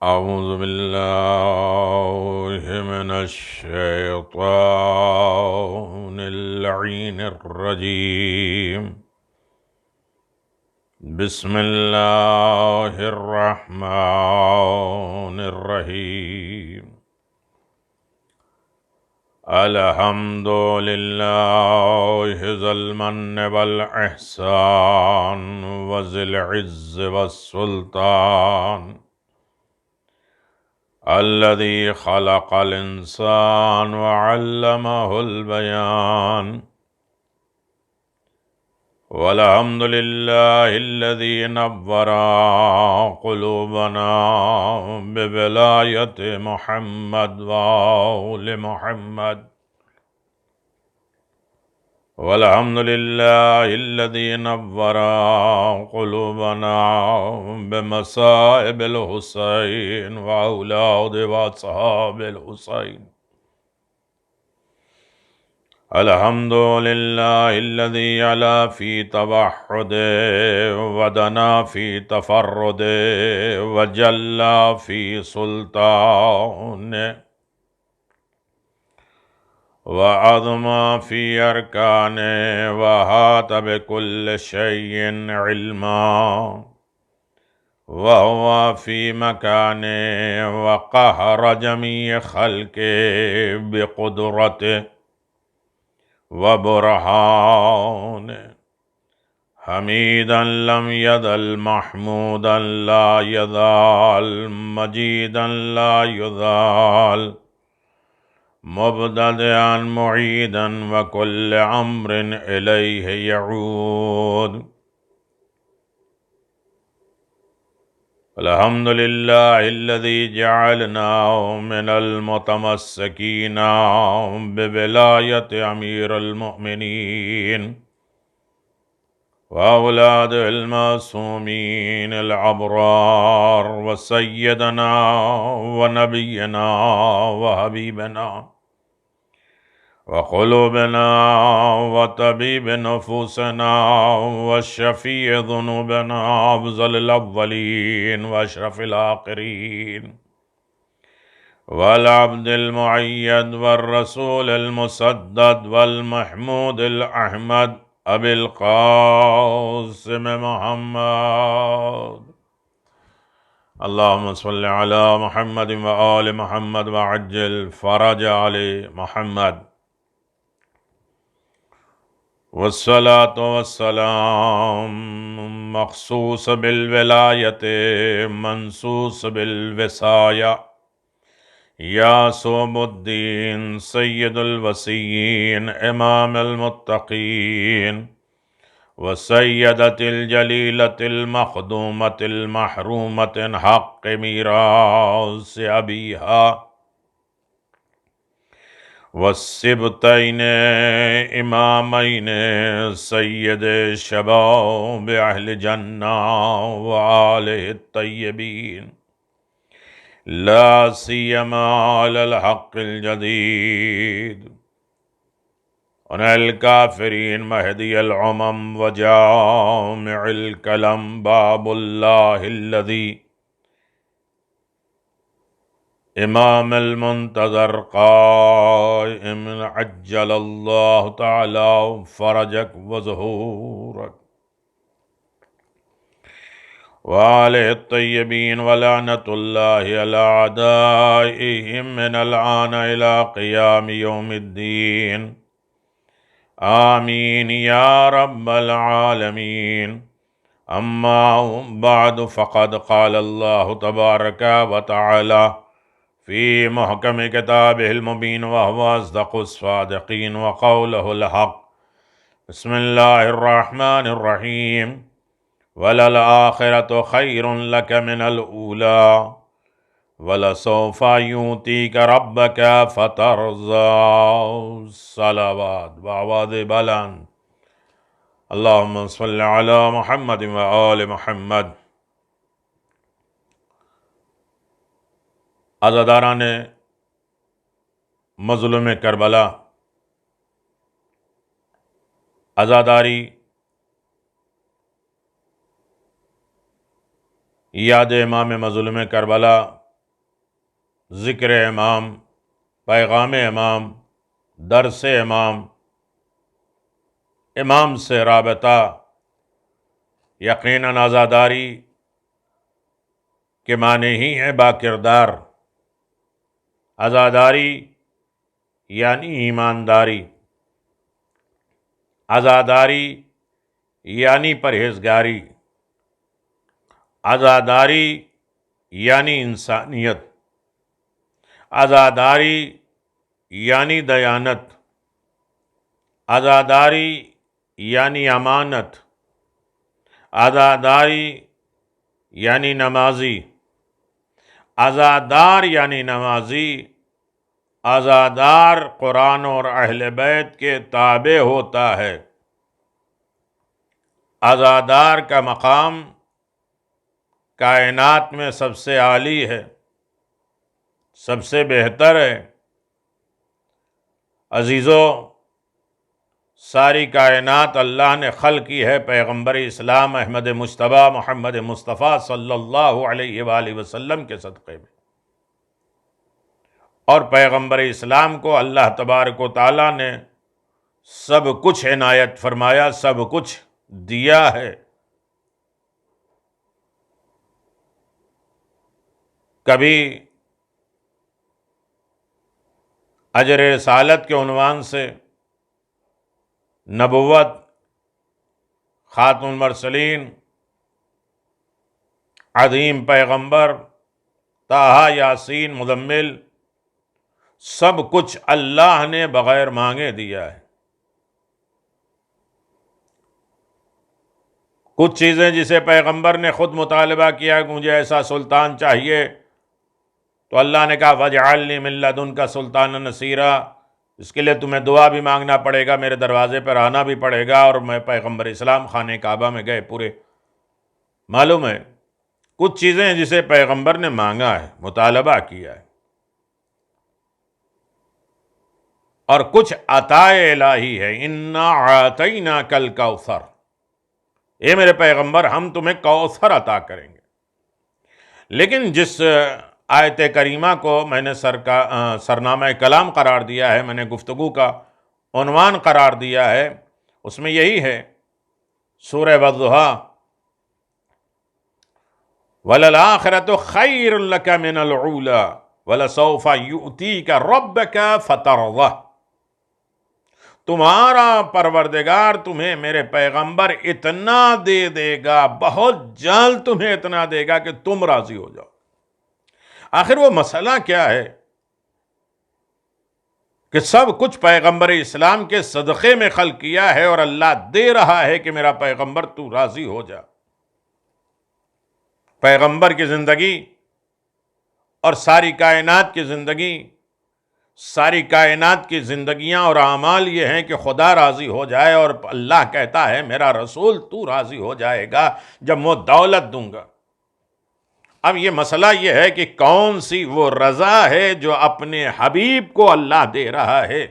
أعوذ بالله من الشيطان اللعين الرجيم. بسم الله الرحمن الرحيم. الحمد لله ذي المن والإحسان وذي العز والسلطان الذي خلق الإنسان وعلمه البيان. والحمد لله الذي نور قلوبنا بولاية محمد وآل محمد. والحمد لله الذي نور قلوبنا بمصائب الحسين وأولاد وأصحاب الحسين. الحمد لله الذي علا في توحده ودنا في تفرده وجلى في سلطانه وعظم في أركانه وأحاط بكل شيء علما وهو في مكانه وقهر جميع خلقه بقدرته وبرهان. حمیدا لم يزل محمودا لا يزال مجيدا لا يزال مبتدئا معيدا وكل أمر إليه يعود. الحمد لله الذي جعلنا من المتمسكين بولاية أمير المؤمنين وأولاد المعصومين الأبرار وسيدنا ونبينا وحبيبنا وقلوبنا وطبيب نفوسنا والشفيع ذنوبنا أفضل الأولين وأشرف الآخرين والعبد المؤيد والرسول المسدد والمحمود الأحمد أبي القاسم محمد. اللهم صل على محمد وآل محمد وعجل فرج آل محمد. والصلاة والسلام مخصوص بالولاية منصوص بالوصاية يعصوم الدين سيد الوصيين إمام المتقين وسيدة الجليلة المخدومة المحرومة حق ميراث أبيها والسبتين إمامين سيد شباب أهل جنة وآله الطيبين لا سيما على الحق الجديد أنا الكافرين مهدي العمم وجامع الكلم باب الله الذي إمام المنتظر قائم عجل الله تعالى فرجك وظهورك وآله الطيبين ولعنة الله على أعدائهم من الآن إلى قيام يوم الدين. آمين يا رب العالمين. أما بعد فقد قال الله تبارك وتعالى في محكم كتابه المبين وهو أصدق الصادقين وقوله الحق. بسم الله الرحمن الرحيم. وَلَلْآخِرَةُ خَيْرٌ لَكَ مِنَ الْأُولَى وَلَسَوْفَ يُؤْتِيكَ رَبُّكَ فَتَرْضَى. صلوات بآواز بلند. اللهم صل على محمد وآل محمد. عزاداران مظلوم کربلا، عزاداری یاد امام مظلوم کربلا ذکر امام، پیغام امام، درس امام، امام سے رابطہ، یقیناً عزاداری کے معنی ہی ہے با کردار۔ عزاداری یعنی ایمانداری، عزاداری یعنی پرہیزگاری، عزاداری یعنی انسانیت، عزاداری یعنی دیانت، عزاداری یعنی امانت، عزاداری یعنی نمازی، عزادار یعنی نمازی، عزادار قرآن اور اہل بیت کے تابع ہوتا ہے۔ عزادار کا مقام کائنات میں سب سے عالی ہے، سب سے بہتر ہے۔ عزیزو، ساری کائنات اللہ نے خلق کی ہے پیغمبر اسلام احمد مجتبیٰ محمد مصطفیٰ صلی اللہ علیہ وآلہ وسلم کے صدقے میں، اور پیغمبر اسلام کو اللہ تبارک و تعالیٰ نے سب کچھ عنایت فرمایا، سب کچھ دیا ہے۔ کبھی اجر رسالت کے عنوان سے نبوت، خاتم المرسلین، عظیم پیغمبر، طٰہٰ، یاسین، مزمل، سب کچھ اللہ نے بغیر مانگے دیا ہے۔ کچھ چیزیں جسے پیغمبر نے خود مطالبہ کیا کہ مجھے ایسا سلطان چاہیے، تو اللہ نے کہا وَاجْعَلْنِی مِن لَدُنْکَ سُلْطَانًا نَصِیرًا، اس کے لیے تمہیں دعا بھی مانگنا پڑے گا، میرے دروازے پر آنا بھی پڑے گا۔ اور میں پیغمبر اسلام خانہ کعبہ میں گئے پورے، معلوم ہے کچھ چیزیں ہیں جسے پیغمبر نے مانگا ہے، مطالبہ کیا ہے، اور کچھ عطا الہی ہے۔ اِنَّا أَعْطَيْنَاكَ الْكَوْثَرَ، اے میرے پیغمبر ہم تمہیں کوثر عطا کریں گے۔ لیکن جس آیت کریمہ کو میں نے سرنامہ کلام قرار دیا ہے، میں نے گفتگو کا عنوان قرار دیا ہے، اس میں یہی ہے، سورہ والضحیٰ، وَلَلْآخِرَةُ خَيْرٌ لَكَ مِنَ الْأُولَىٰ وَلَسَوْفَ يُؤْتِيكَ رَبُّكَ فَتَرْضَىٰ، تمہارا پروردگار تمہیں میرے پیغمبر اتنا دے دے گا، بہت جلد تمہیں اتنا دے گا کہ تم راضی ہو جاؤ۔ آخر وہ مسئلہ کیا ہے کہ سب کچھ پیغمبر اسلام کے صدقے میں خلق کیا ہے، اور اللہ دے رہا ہے کہ میرا پیغمبر تو راضی ہو جا۔ پیغمبر کی زندگی اور ساری کائنات کی زندگی، ساری کائنات کی زندگیاں اور اعمال یہ ہیں کہ خدا راضی ہو جائے، اور اللہ کہتا ہے میرا رسول تو راضی ہو جائے گا جب وہ دولت دوں گا۔ اب یہ مسئلہ یہ ہے کہ کون سی وہ رضا ہے جو اپنے حبیب کو اللہ دے رہا ہے۔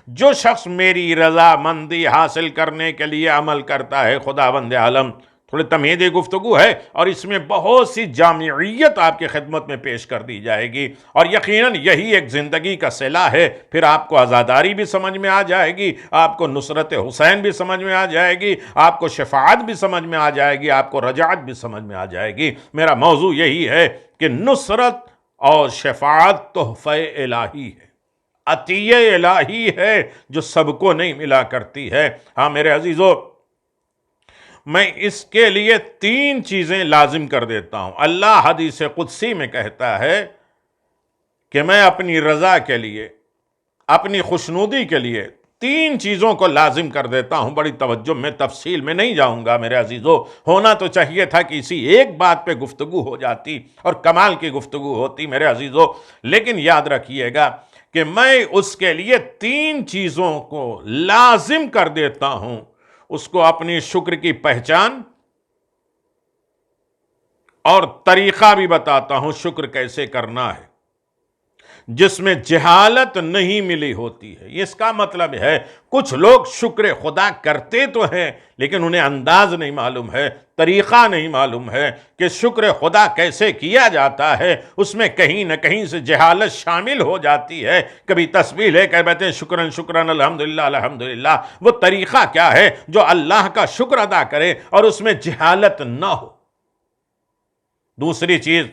جو شخص میری رضا مندی حاصل کرنے کے لیے عمل کرتا ہے، خداوند عالم، تھوڑی تمہیدی گفتگو ہے اور اس میں بہت سی جامعیت آپ کی خدمت میں پیش کر دی جائے گی، اور یقیناً یہی ایک زندگی کا صلہ ہے۔ پھر آپ کو عزاداری بھی سمجھ میں آ جائے گی، آپ کو نصرت حسین بھی سمجھ میں آ جائے گی، آپ کو شفاعت بھی سمجھ میں آ جائے گی، آپ کو رجعت بھی سمجھ میں آ جائے گی۔ میرا موضوع یہی ہے کہ نصرت اور شفاعت تحفہ الہی ہے، عطیہ الہی ہے جو سب کو نہیں ملا کرتی ہے۔ ہاں میرے عزیزو، میں اس کے لیے 3 چیزیں لازم کر دیتا ہوں۔ اللہ حدیث قدسی میں کہتا ہے کہ میں اپنی رضا کے لیے، اپنی خوشنودی کے لیے 3 چیزوں کو لازم کر دیتا ہوں۔ بڑی توجہ، میں تفصیل میں نہیں جاؤں گا میرے عزیزو، ہونا تو چاہیے تھا کہ اسی ایک بات پہ گفتگو ہو جاتی اور کمال کی گفتگو ہوتی میرے عزیزو، لیکن یاد رکھیے گا کہ میں اس کے لیے 3 چیزوں کو لازم کر دیتا ہوں۔ اس کو اپنی شکر کی پہچان اور طریقہ بھی بتاتا ہوں، شکر کیسے کرنا ہے۔ جس میں جہالت نہیں ملی ہوتی ہے۔ اس کا مطلب ہے کچھ لوگ شکر خدا کرتے تو ہیں لیکن انہیں انداز نہیں معلوم ہے، طریقہ نہیں معلوم ہے کہ شکر خدا کیسے کیا جاتا ہے۔ اس میں کہیں نہ کہیں سے جہالت شامل ہو جاتی ہے۔ کبھی تسبیح لے کر بیٹھے ہیں شکراً شکراً الحمدللہ الحمدللہ، وہ طریقہ کیا ہے جو اللہ کا شکر ادا کرے اور اس میں جہالت نہ ہو۔ دوسری چیز،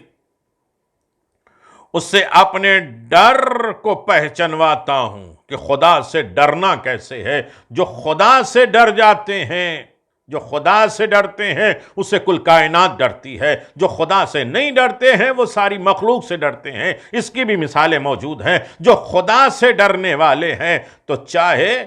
اس سے اپنے ڈر کو پہچنواتا ہوں کہ خدا سے ڈرنا کیسے ہے۔ جو خدا سے ڈر جاتے ہیں، جو خدا سے ڈرتے ہیں، اس سے کل کائنات ڈرتی ہے۔ جو خدا سے نہیں ڈرتے ہیں وہ ساری مخلوق سے ڈرتے ہیں۔ اس کی بھی مثالیں موجود ہیں۔ جو خدا سے ڈرنے والے ہیں تو چاہے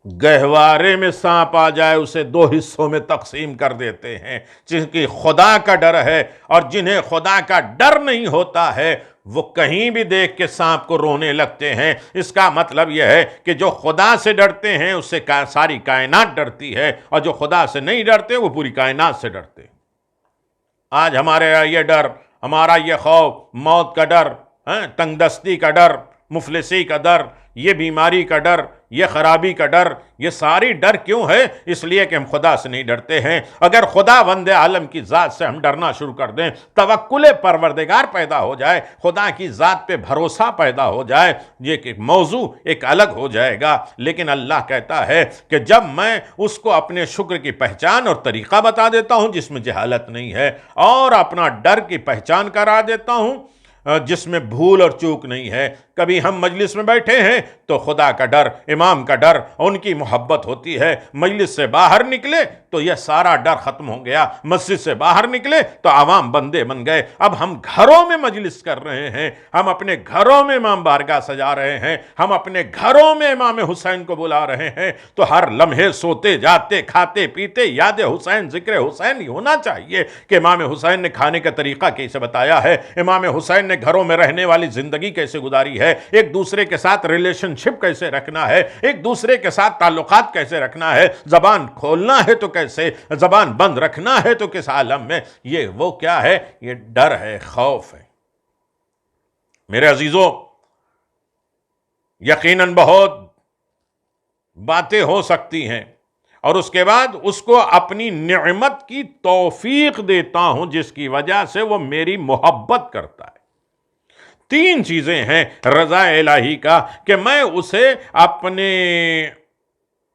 گہوارے میں سانپ آ جائے اسے دو حصوں میں تقسیم کر دیتے ہیں۔ جن کی خدا کا ڈر ہے اور جنہیں خدا کا ڈر نہیں ہوتا ہے وہ کہیں بھی دیکھ کے سانپ کو رونے لگتے ہیں۔ اس کا مطلب یہ ہے کہ جو خدا سے ڈرتے ہیں اس سے ساری کائنات ڈرتی ہے، اور جو خدا سے نہیں ڈرتے وہ پوری کائنات سے ڈرتے ہیں۔ آج ہمارے یہ ڈر، ہمارا یہ خوف، موت کا ڈر، تنگ دستی کا ڈر، مفلسی کا ڈر، یہ بیماری کا ڈر، یہ خرابی کا ڈر، یہ ساری ڈر کیوں ہے؟ اس لیے کہ ہم خدا سے نہیں ڈرتے ہیں۔ اگر خدا وند عالم کی ذات سے ہم ڈرنا شروع کر دیں، توکل پروردگار پیدا ہو جائے، خدا کی ذات پہ بھروسہ پیدا ہو جائے، یہ ایک موضوع ایک الگ ہو جائے گا۔ لیکن اللہ کہتا ہے کہ جب میں اس کو اپنے شکر کی پہچان اور طریقہ بتا دیتا ہوں جس میں جہالت نہیں ہے، اور اپنا ڈر کی پہچان کرا دیتا ہوں جس میں بھول اور چوک نہیں ہے۔ کبھی ہم مجلس میں بیٹھے ہیں تو خدا کا ڈر، امام کا ڈر، ان کی محبت ہوتی ہے۔ مجلس سے باہر نکلے تو یہ سارا ڈر ختم ہو گیا۔ مسجد سے باہر نکلے تو عوام بندے بن گئے۔ اب ہم گھروں میں مجلس کر رہے ہیں، ہم اپنے گھروں میں امام بارگاہ سجا رہے ہیں، ہم اپنے گھروں میں امام حسین کو بلا رہے ہیں، تو ہر لمحے سوتے جاتے کھاتے پیتے یاد حسین، ذکر حسین ہی ہونا چاہیے کہ امام حسین نے کھانے کا طریقہ کیسے بتایا ہے، امام حسین نے گھروں میں رہنے والی زندگی کیسے گزاری ہے، ایک دوسرے کے ساتھ ریلیشن شپ کیسے رکھنا ہے، ایک دوسرے کے ساتھ تعلقات کیسے رکھنا ہے، زبان کھولنا ہے تو کیسے، زبان بند رکھنا ہے تو کس عالم میں۔ یہ وہ کیا ہے؟ یہ ڈر ہے، خوف ہے۔ میرے عزیزوں، یقیناً بہت باتیں ہو سکتی ہیں، اور اس کے بعد اس کو اپنی نعمت کی توفیق دیتا ہوں جس کی وجہ سے وہ میری محبت کرتا ہے۔ تین چیزیں ہیں رضا الہی کا، کہ میں اسے اپنے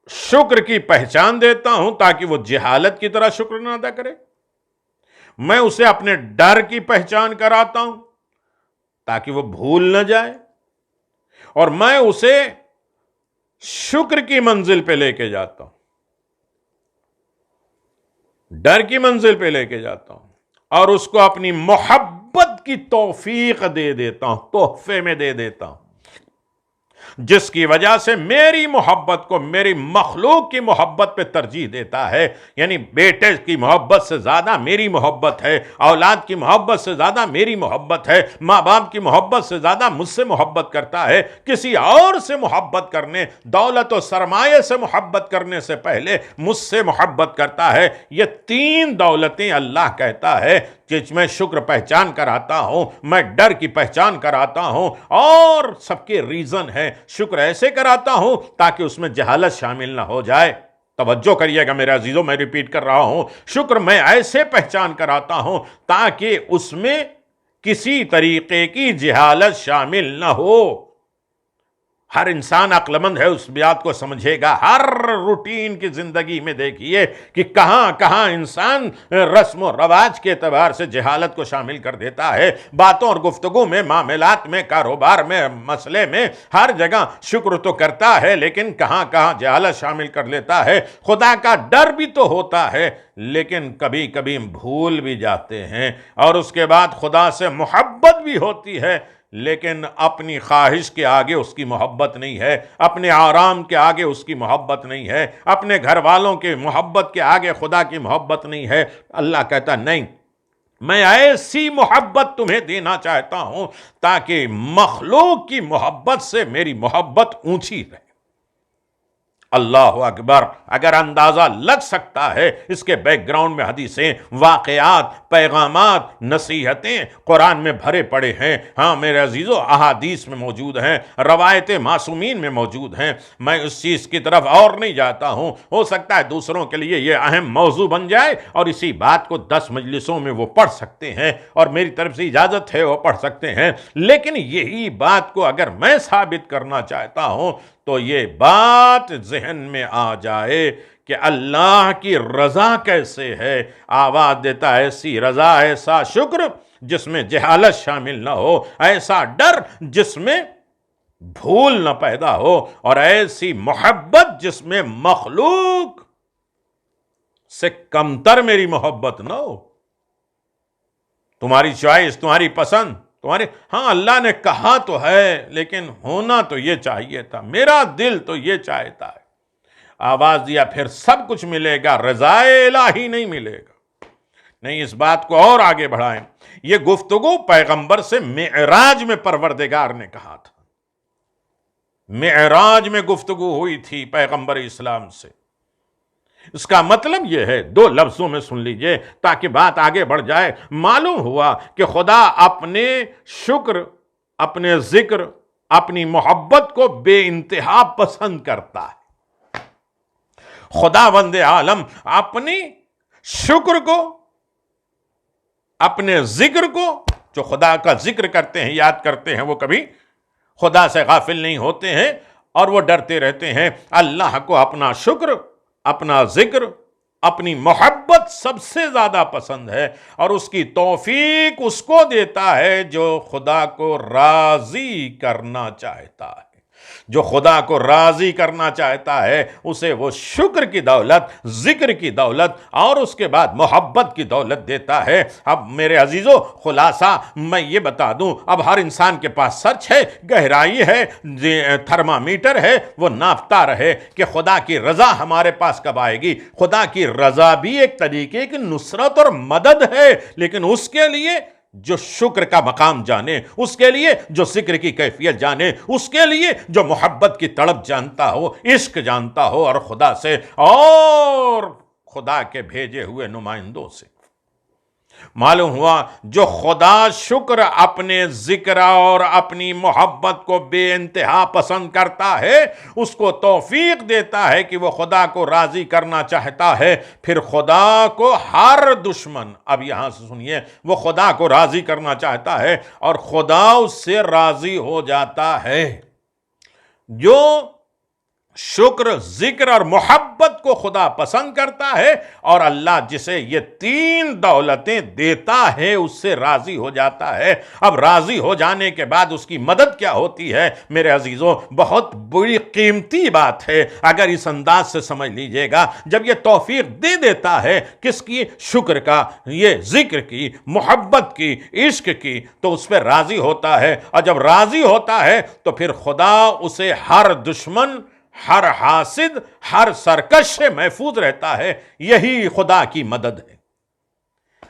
شکر کی پہچان دیتا ہوں تاکہ وہ جہالت کی طرح شکر نہ ادا کرے، میں اسے اپنے ڈر کی پہچان کراتا ہوں تاکہ وہ بھول نہ جائے، اور میں اسے شکر کی منزل پہ لے کے جاتا ہوں، ڈر کی منزل پہ لے کے جاتا ہوں، اور اس کو اپنی محبت کی توفیق دے دیتا ہوں، تحفے میں دے دیتا ہوں، جس کی وجہ سے میری محبت کو میری مخلوق کی محبت پہ ترجیح دیتا ہے۔ یعنی بیٹے کی محبت سے زیادہ میری محبت ہے، اولاد کی محبت سے زیادہ میری محبت ہے، ماں باپ کی محبت سے زیادہ مجھ سے محبت کرتا ہے۔ کسی اور سے محبت کرنے، دولت و سرمایہ سے محبت کرنے سے پہلے مجھ سے محبت کرتا ہے۔ یہ تین دولتیں اللہ کہتا ہے کہ میں شکر پہچان کراتا ہوں، میں ڈر کی پہچان کراتا ہوں، اور سب کے ریزن ہے شکر ایسے کراتا ہوں تاکہ اس میں جہالت شامل نہ ہو جائے۔ توجہ کریے گا میرے عزیزوں، میں ریپیٹ کر رہا ہوں، شکر میں ایسے پہچان کراتا ہوں تاکہ اس میں کسی طریقے کی جہالت شامل نہ ہو۔ ہر انسان عقل مند ہے، اس بات کو سمجھے گا۔ ہر روٹین کی زندگی میں دیکھیے کہ کہاں کہاں انسان رسم و رواج کے اعتبار سے جہالت کو شامل کر دیتا ہے، باتوں اور گفتگو میں، معاملات میں، کاروبار میں، مسئلے میں، ہر جگہ شکر تو کرتا ہے لیکن کہاں کہاں جہالت شامل کر لیتا ہے۔ خدا کا ڈر بھی تو ہوتا ہے لیکن کبھی کبھی بھول بھی جاتے ہیں، اور اس کے بعد خدا سے محبت بھی ہوتی ہے لیکن اپنی خواہش کے آگے اس کی محبت نہیں ہے، اپنے آرام کے آگے اس کی محبت نہیں ہے، اپنے گھر والوں کے محبت کے آگے خدا کی محبت نہیں ہے۔ اللہ کہتا نہیں، میں ایسی محبت تمہیں دینا چاہتا ہوں تاکہ مخلوق کی محبت سے میری محبت اونچی رہے۔ اللہ اکبر. اگر اندازہ لگ سکتا ہے اس کے بیک گراؤنڈ میں حدیثیں، واقعات، پیغامات، نصیحتیں قرآن میں بھرے پڑے ہیں. ہاں میرے عزیزو، احادیث میں موجود ہیں، روایت معصومین میں موجود ہیں. میں اس چیز کی طرف اور نہیں جاتا ہوں. ہو سکتا ہے دوسروں کے لیے یہ اہم موضوع بن جائے اور اسی بات کو 10 مجلسوں میں وہ پڑھ سکتے ہیں، اور میری طرف سے اجازت ہے وہ پڑھ سکتے ہیں. لیکن یہی بات کو اگر میں ثابت کرنا چاہتا ہوں تو یہ بات ذہن میں آ جائے کہ اللہ کی رضا کیسے ہے. آواز دیتا ہے ایسی رضا، ایسا شکر جس میں جہالت شامل نہ ہو، ایسا ڈر جس میں بھول نہ پیدا ہو، اور ایسی محبت جس میں مخلوق سے کمتر میری محبت نہ ہو. تمہاری چوائس، تمہاری پسند، ہاں اللہ نے کہا تو ہے لیکن ہونا تو یہ چاہیے تھا، میرا دل تو یہ چاہتا ہے. آواز دیا پھر سب کچھ ملے گا، رضا الہی نہیں ملے گا. نہیں، اس بات کو اور آگے بڑھائیں. یہ گفتگو پیغمبر سے معراج میں پروردگار نے کہا تھا. معراج میں گفتگو ہوئی تھی پیغمبر اسلام سے. اس کا مطلب یہ ہے، 2 لفظوں میں سن لیجئے تاکہ بات آگے بڑھ جائے. معلوم ہوا کہ خدا اپنے شکر، اپنے ذکر، اپنی محبت کو بے انتہا پسند کرتا ہے. خداوند عالم اپنی شکر کو، اپنے ذکر کو، جو خدا کا ذکر کرتے ہیں، یاد کرتے ہیں، وہ کبھی خدا سے غافل نہیں ہوتے ہیں اور وہ ڈرتے رہتے ہیں. اللہ کو اپنا شکر، اپنا ذکر، اپنی محبت سب سے زیادہ پسند ہے، اور اس کی توفیق اس کو دیتا ہے جو خدا کو راضی کرنا چاہتا ہے. جو خدا کو راضی کرنا چاہتا ہے اسے وہ شکر کی دولت، ذکر کی دولت اور اس کے بعد محبت کی دولت دیتا ہے. اب میرے عزیزو، خلاصہ میں یہ بتا دوں، اب ہر انسان کے پاس سچ ہے، گہرائی ہے، تھرمامیٹر ہے، وہ ناپتا رہے کہ خدا کی رضا ہمارے پاس کب آئے گی. خدا کی رضا بھی ایک طریقے کی نصرت اور مدد ہے، لیکن اس کے لیے جو شکر کا مقام جانے، اس کے لیے جو ذکر کی کیفیت جانے، اس کے لیے جو محبت کی تڑپ جانتا ہو، عشق جانتا ہو، اور خدا سے اور خدا کے بھیجے ہوئے نمائندوں سے. معلوم ہوا جو خدا شکر، اپنے ذکر اور اپنی محبت کو بے انتہا پسند کرتا ہے، اس کو توفیق دیتا ہے کہ وہ خدا کو راضی کرنا چاہتا ہے. پھر خدا کو ہر دشمن، اب یہاں سے سنیے، وہ خدا کو راضی کرنا چاہتا ہے اور خدا اس سے راضی ہو جاتا ہے. جو شکر، ذکر اور محبت کو خدا پسند کرتا ہے، اور اللہ جسے یہ 3 دولتیں دیتا ہے اس سے راضی ہو جاتا ہے. اب راضی ہو جانے کے بعد اس کی مدد کیا ہوتی ہے میرے عزیزوں؟ بہت بڑی قیمتی بات ہے، اگر اس انداز سے سمجھ لیجئے گا. جب یہ توفیق دے دیتا ہے کس کی؟ شکر کا، یہ ذکر کی، محبت کی، عشق کی، تو اس پہ راضی ہوتا ہے. اور جب راضی ہوتا ہے تو پھر خدا اسے ہر دشمن، ہر حاسد، ہر سرکش سے محفوظ رہتا ہے. یہی خدا کی مدد ہے.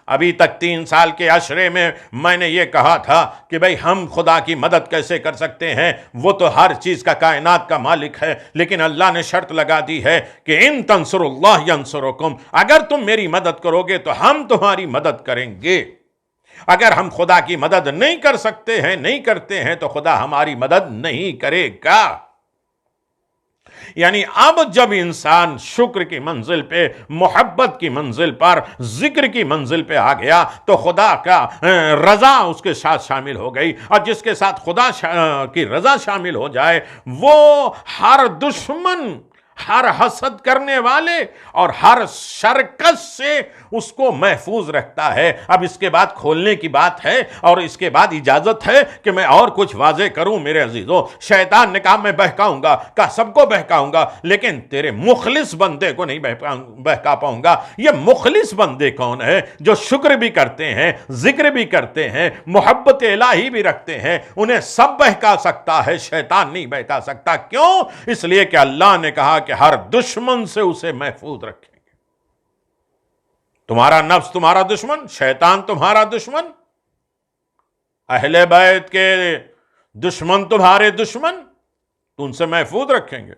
ابھی تک 3 سال کے عشرے میں نے یہ کہا تھا کہ بھئی ہم خدا کی مدد کیسے کر سکتے ہیں، وہ تو ہر چیز کا، کائنات کا مالک ہے. لیکن اللہ نے شرط لگا دی ہے کہ ان تنصروا اللہ ینصرکم، اگر تم میری مدد کرو گے تو ہم تمہاری مدد کریں گے. اگر ہم خدا کی مدد نہیں کر سکتے ہیں، نہیں کرتے ہیں، تو خدا ہماری مدد نہیں کرے گا. یعنی اب جب انسان شکر کی منزل پہ، محبت کی منزل پر، ذکر کی منزل پہ آ گیا تو خدا کا رضا اس کے ساتھ شامل ہو گئی. اور جس کے ساتھ خدا کی رضا شامل ہو جائے وہ ہر دشمن، ہر حسد کرنے والے اور ہر شرکش سے اس کو محفوظ رکھتا ہے. اب اس کے بعد کھولنے کی بات ہے اور اس کے بعد اجازت ہے کہ میں اور کچھ واضح کروں میرے عزیزوں. شیطان نے کہا میں بہکاؤں گا، کہا سب کو بہکاؤں گا، لیکن تیرے مخلص بندے کو نہیں بہکا پاؤں گا. یہ مخلص بندے کون ہیں؟ جو شکر بھی کرتے ہیں، ذکر بھی کرتے ہیں، محبت الہی بھی رکھتے ہیں. انہیں سب بہکا سکتا ہے، شیطان نہیں بہکا سکتا. کیوں؟ اس لیے کہ اللہ نے کہا کہ ہر دشمن سے اسے محفوظ رکھیں گے. تمہارا نفس تمہارا دشمن، شیطان تمہارا دشمن، اہل بیت کے دشمن تمہارے دشمن، تو ان سے محفوظ رکھیں گے.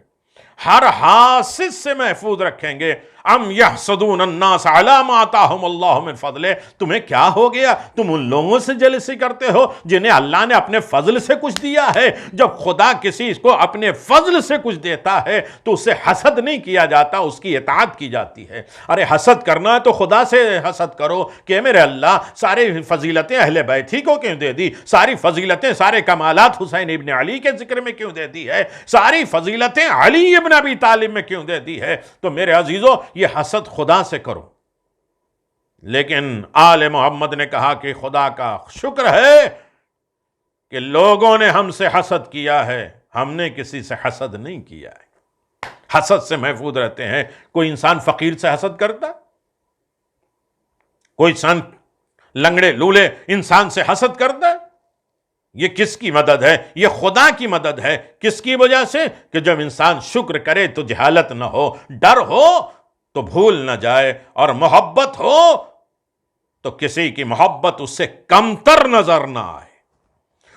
ہر حاسد سے محفوظ رکھیں گے۔ ام یحسدون الناس علی ما آتاہم اللہ من فضلہ، تمہیں کیا ہو گیا؟ تم ان لوگوں سے جلسی کرتے ہو جنہیں اللہ نے اپنے فضل سے کچھ دیا ہے۔ جب خدا کسی کو اپنے فضل سے کچھ دیتا ہے تو اسے حسد نہیں کیا جاتا، اس کی اطاعت کی جاتی ہے۔ ارے حسد کرنا ہے تو خدا سے حسد کرو کہ میرے اللہ ساری فضیلتیں اہل بیت ہی کو کیوں دے دی، ساری فضیلتیں سارے کمالات حسین ابن علی کے ذکر میں کیوں دے دی ہے، ساری فضیلتیں علی ابن ابی طالب میں کیوں دے دی ہے؟ تو میرے عزیزو یہ حسد خدا سے کرو۔ لیکن آل محمد نے کہا کہ خدا کا شکر ہے کہ لوگوں نے ہم سے حسد کیا ہے، ہم نے کسی سے حسد نہیں کیا ہے۔ حسد سے محفوظ رہتے ہیں۔ کوئی انسان فقیر سے حسد کرتا؟ کوئی انسان لنگڑے لولے انسان سے حسد کرتا ہے؟ یہ کس کی مدد ہے؟ یہ خدا کی مدد ہے۔ کس کی وجہ سے؟ کہ جب انسان شکر کرے تو جہالت نہ ہو، ڈر ہو تو بھول نہ جائے، اور محبت ہو تو کسی کی محبت اس سے کمتر نظر نہ آئے،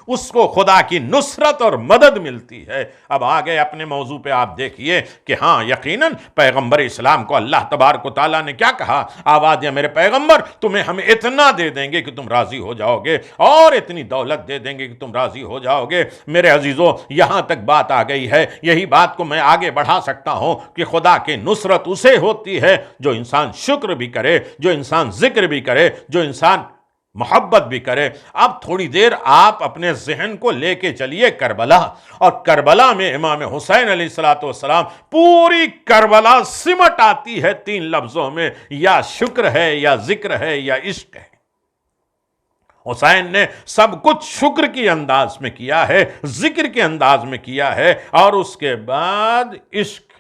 اس کو خدا کی نصرت اور مدد ملتی ہے۔ اب آگے اپنے موضوع پہ آپ دیکھیے کہ ہاں یقیناً پیغمبر اسلام کو اللہ تبارک و تعالیٰ نے کیا کہا؟ آواز دیا میرے پیغمبر تمہیں ہم اتنا دے دیں گے کہ تم راضی ہو جاؤ گے، اور اتنی دولت دے دیں گے کہ تم راضی ہو جاؤ گے۔ میرے عزیزو یہاں تک بات آ گئی ہے، یہی بات کو میں آگے بڑھا سکتا ہوں کہ خدا کی نصرت اسے ہوتی ہے جو انسان شکر بھی کرے، جو انسان ذکر بھی کرے، جو انسان محبت بھی کرے۔ اب تھوڑی دیر آپ اپنے ذہن کو لے کے چلیے کربلا، اور کربلا میں امام حسین علیہ السلام، پوری کربلا سمٹ آتی ہے تین لفظوں میں، یا شکر ہے، یا ذکر ہے، یا عشق ہے۔ حسین نے سب کچھ شکر کے انداز میں کیا ہے، ذکر کے انداز میں کیا ہے، اور اس کے بعد عشق۔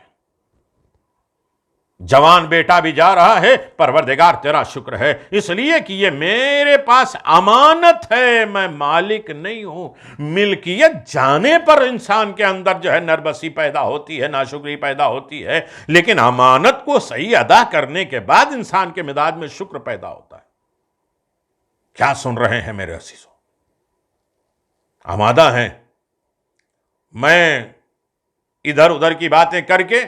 جوان بیٹا بھی جا رہا ہے، پروردگار تیرا شکر ہے اس لیے کہ یہ میرے پاس امانت ہے، میں مالک نہیں ہوں۔ ملکیت جانے پر انسان کے اندر جو ہے نربسی پیدا ہوتی ہے، ناشکری پیدا ہوتی ہے، لیکن امانت کو صحیح ادا کرنے کے بعد انسان کے مزاج میں شکر پیدا ہوتا ہے۔ کیا سن رہے ہیں میرے عزیزو؟ آمادہ ہیں؟ میں ادھر ادھر کی باتیں کر کے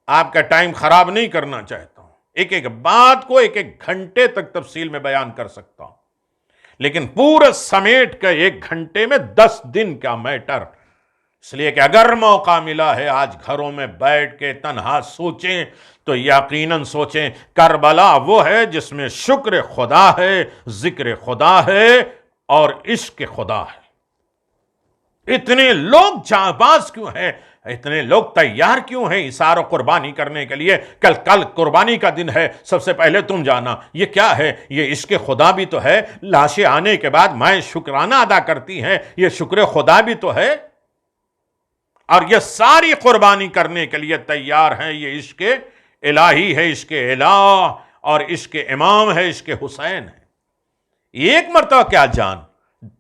آپ کا ٹائم خراب نہیں کرنا چاہتا ہوں، ایک ایک بات کو ایک ایک گھنٹے تک تفصیل میں بیان کر سکتا ہوں، لیکن پورا سمیٹ کا 1 گھنٹے میں 10 دن کا میٹر، اس لیے کہ اگر موقع ملا ہے آج گھروں میں بیٹھ کے تنہا سوچیں تو یقیناً سوچیں کربلا وہ ہے جس میں شکر خدا ہے، ذکر خدا ہے، اور عشق خدا ہے۔ اتنے لوگ جاں باز کیوں ہیں؟ اتنے لوگ تیار کیوں ہیں اثار و قربانی کرنے کے لیے؟ کل قربانی کا دن ہے، سب سے پہلے تم جانا یہ کیا ہے؟ یہ عشق خدا بھی تو ہے۔ لاشیں آنے کے بعد مائیں شکرانہ ادا کرتی ہیں، یہ شکر خدا بھی تو ہے، اور یہ ساری قربانی کرنے کے لیے تیار ہیں۔ یہ عشق الہی ہے، عشق الہ، اور عشق امام ہے، عشق حسین ہے۔ ایک مرتبہ کیا جان،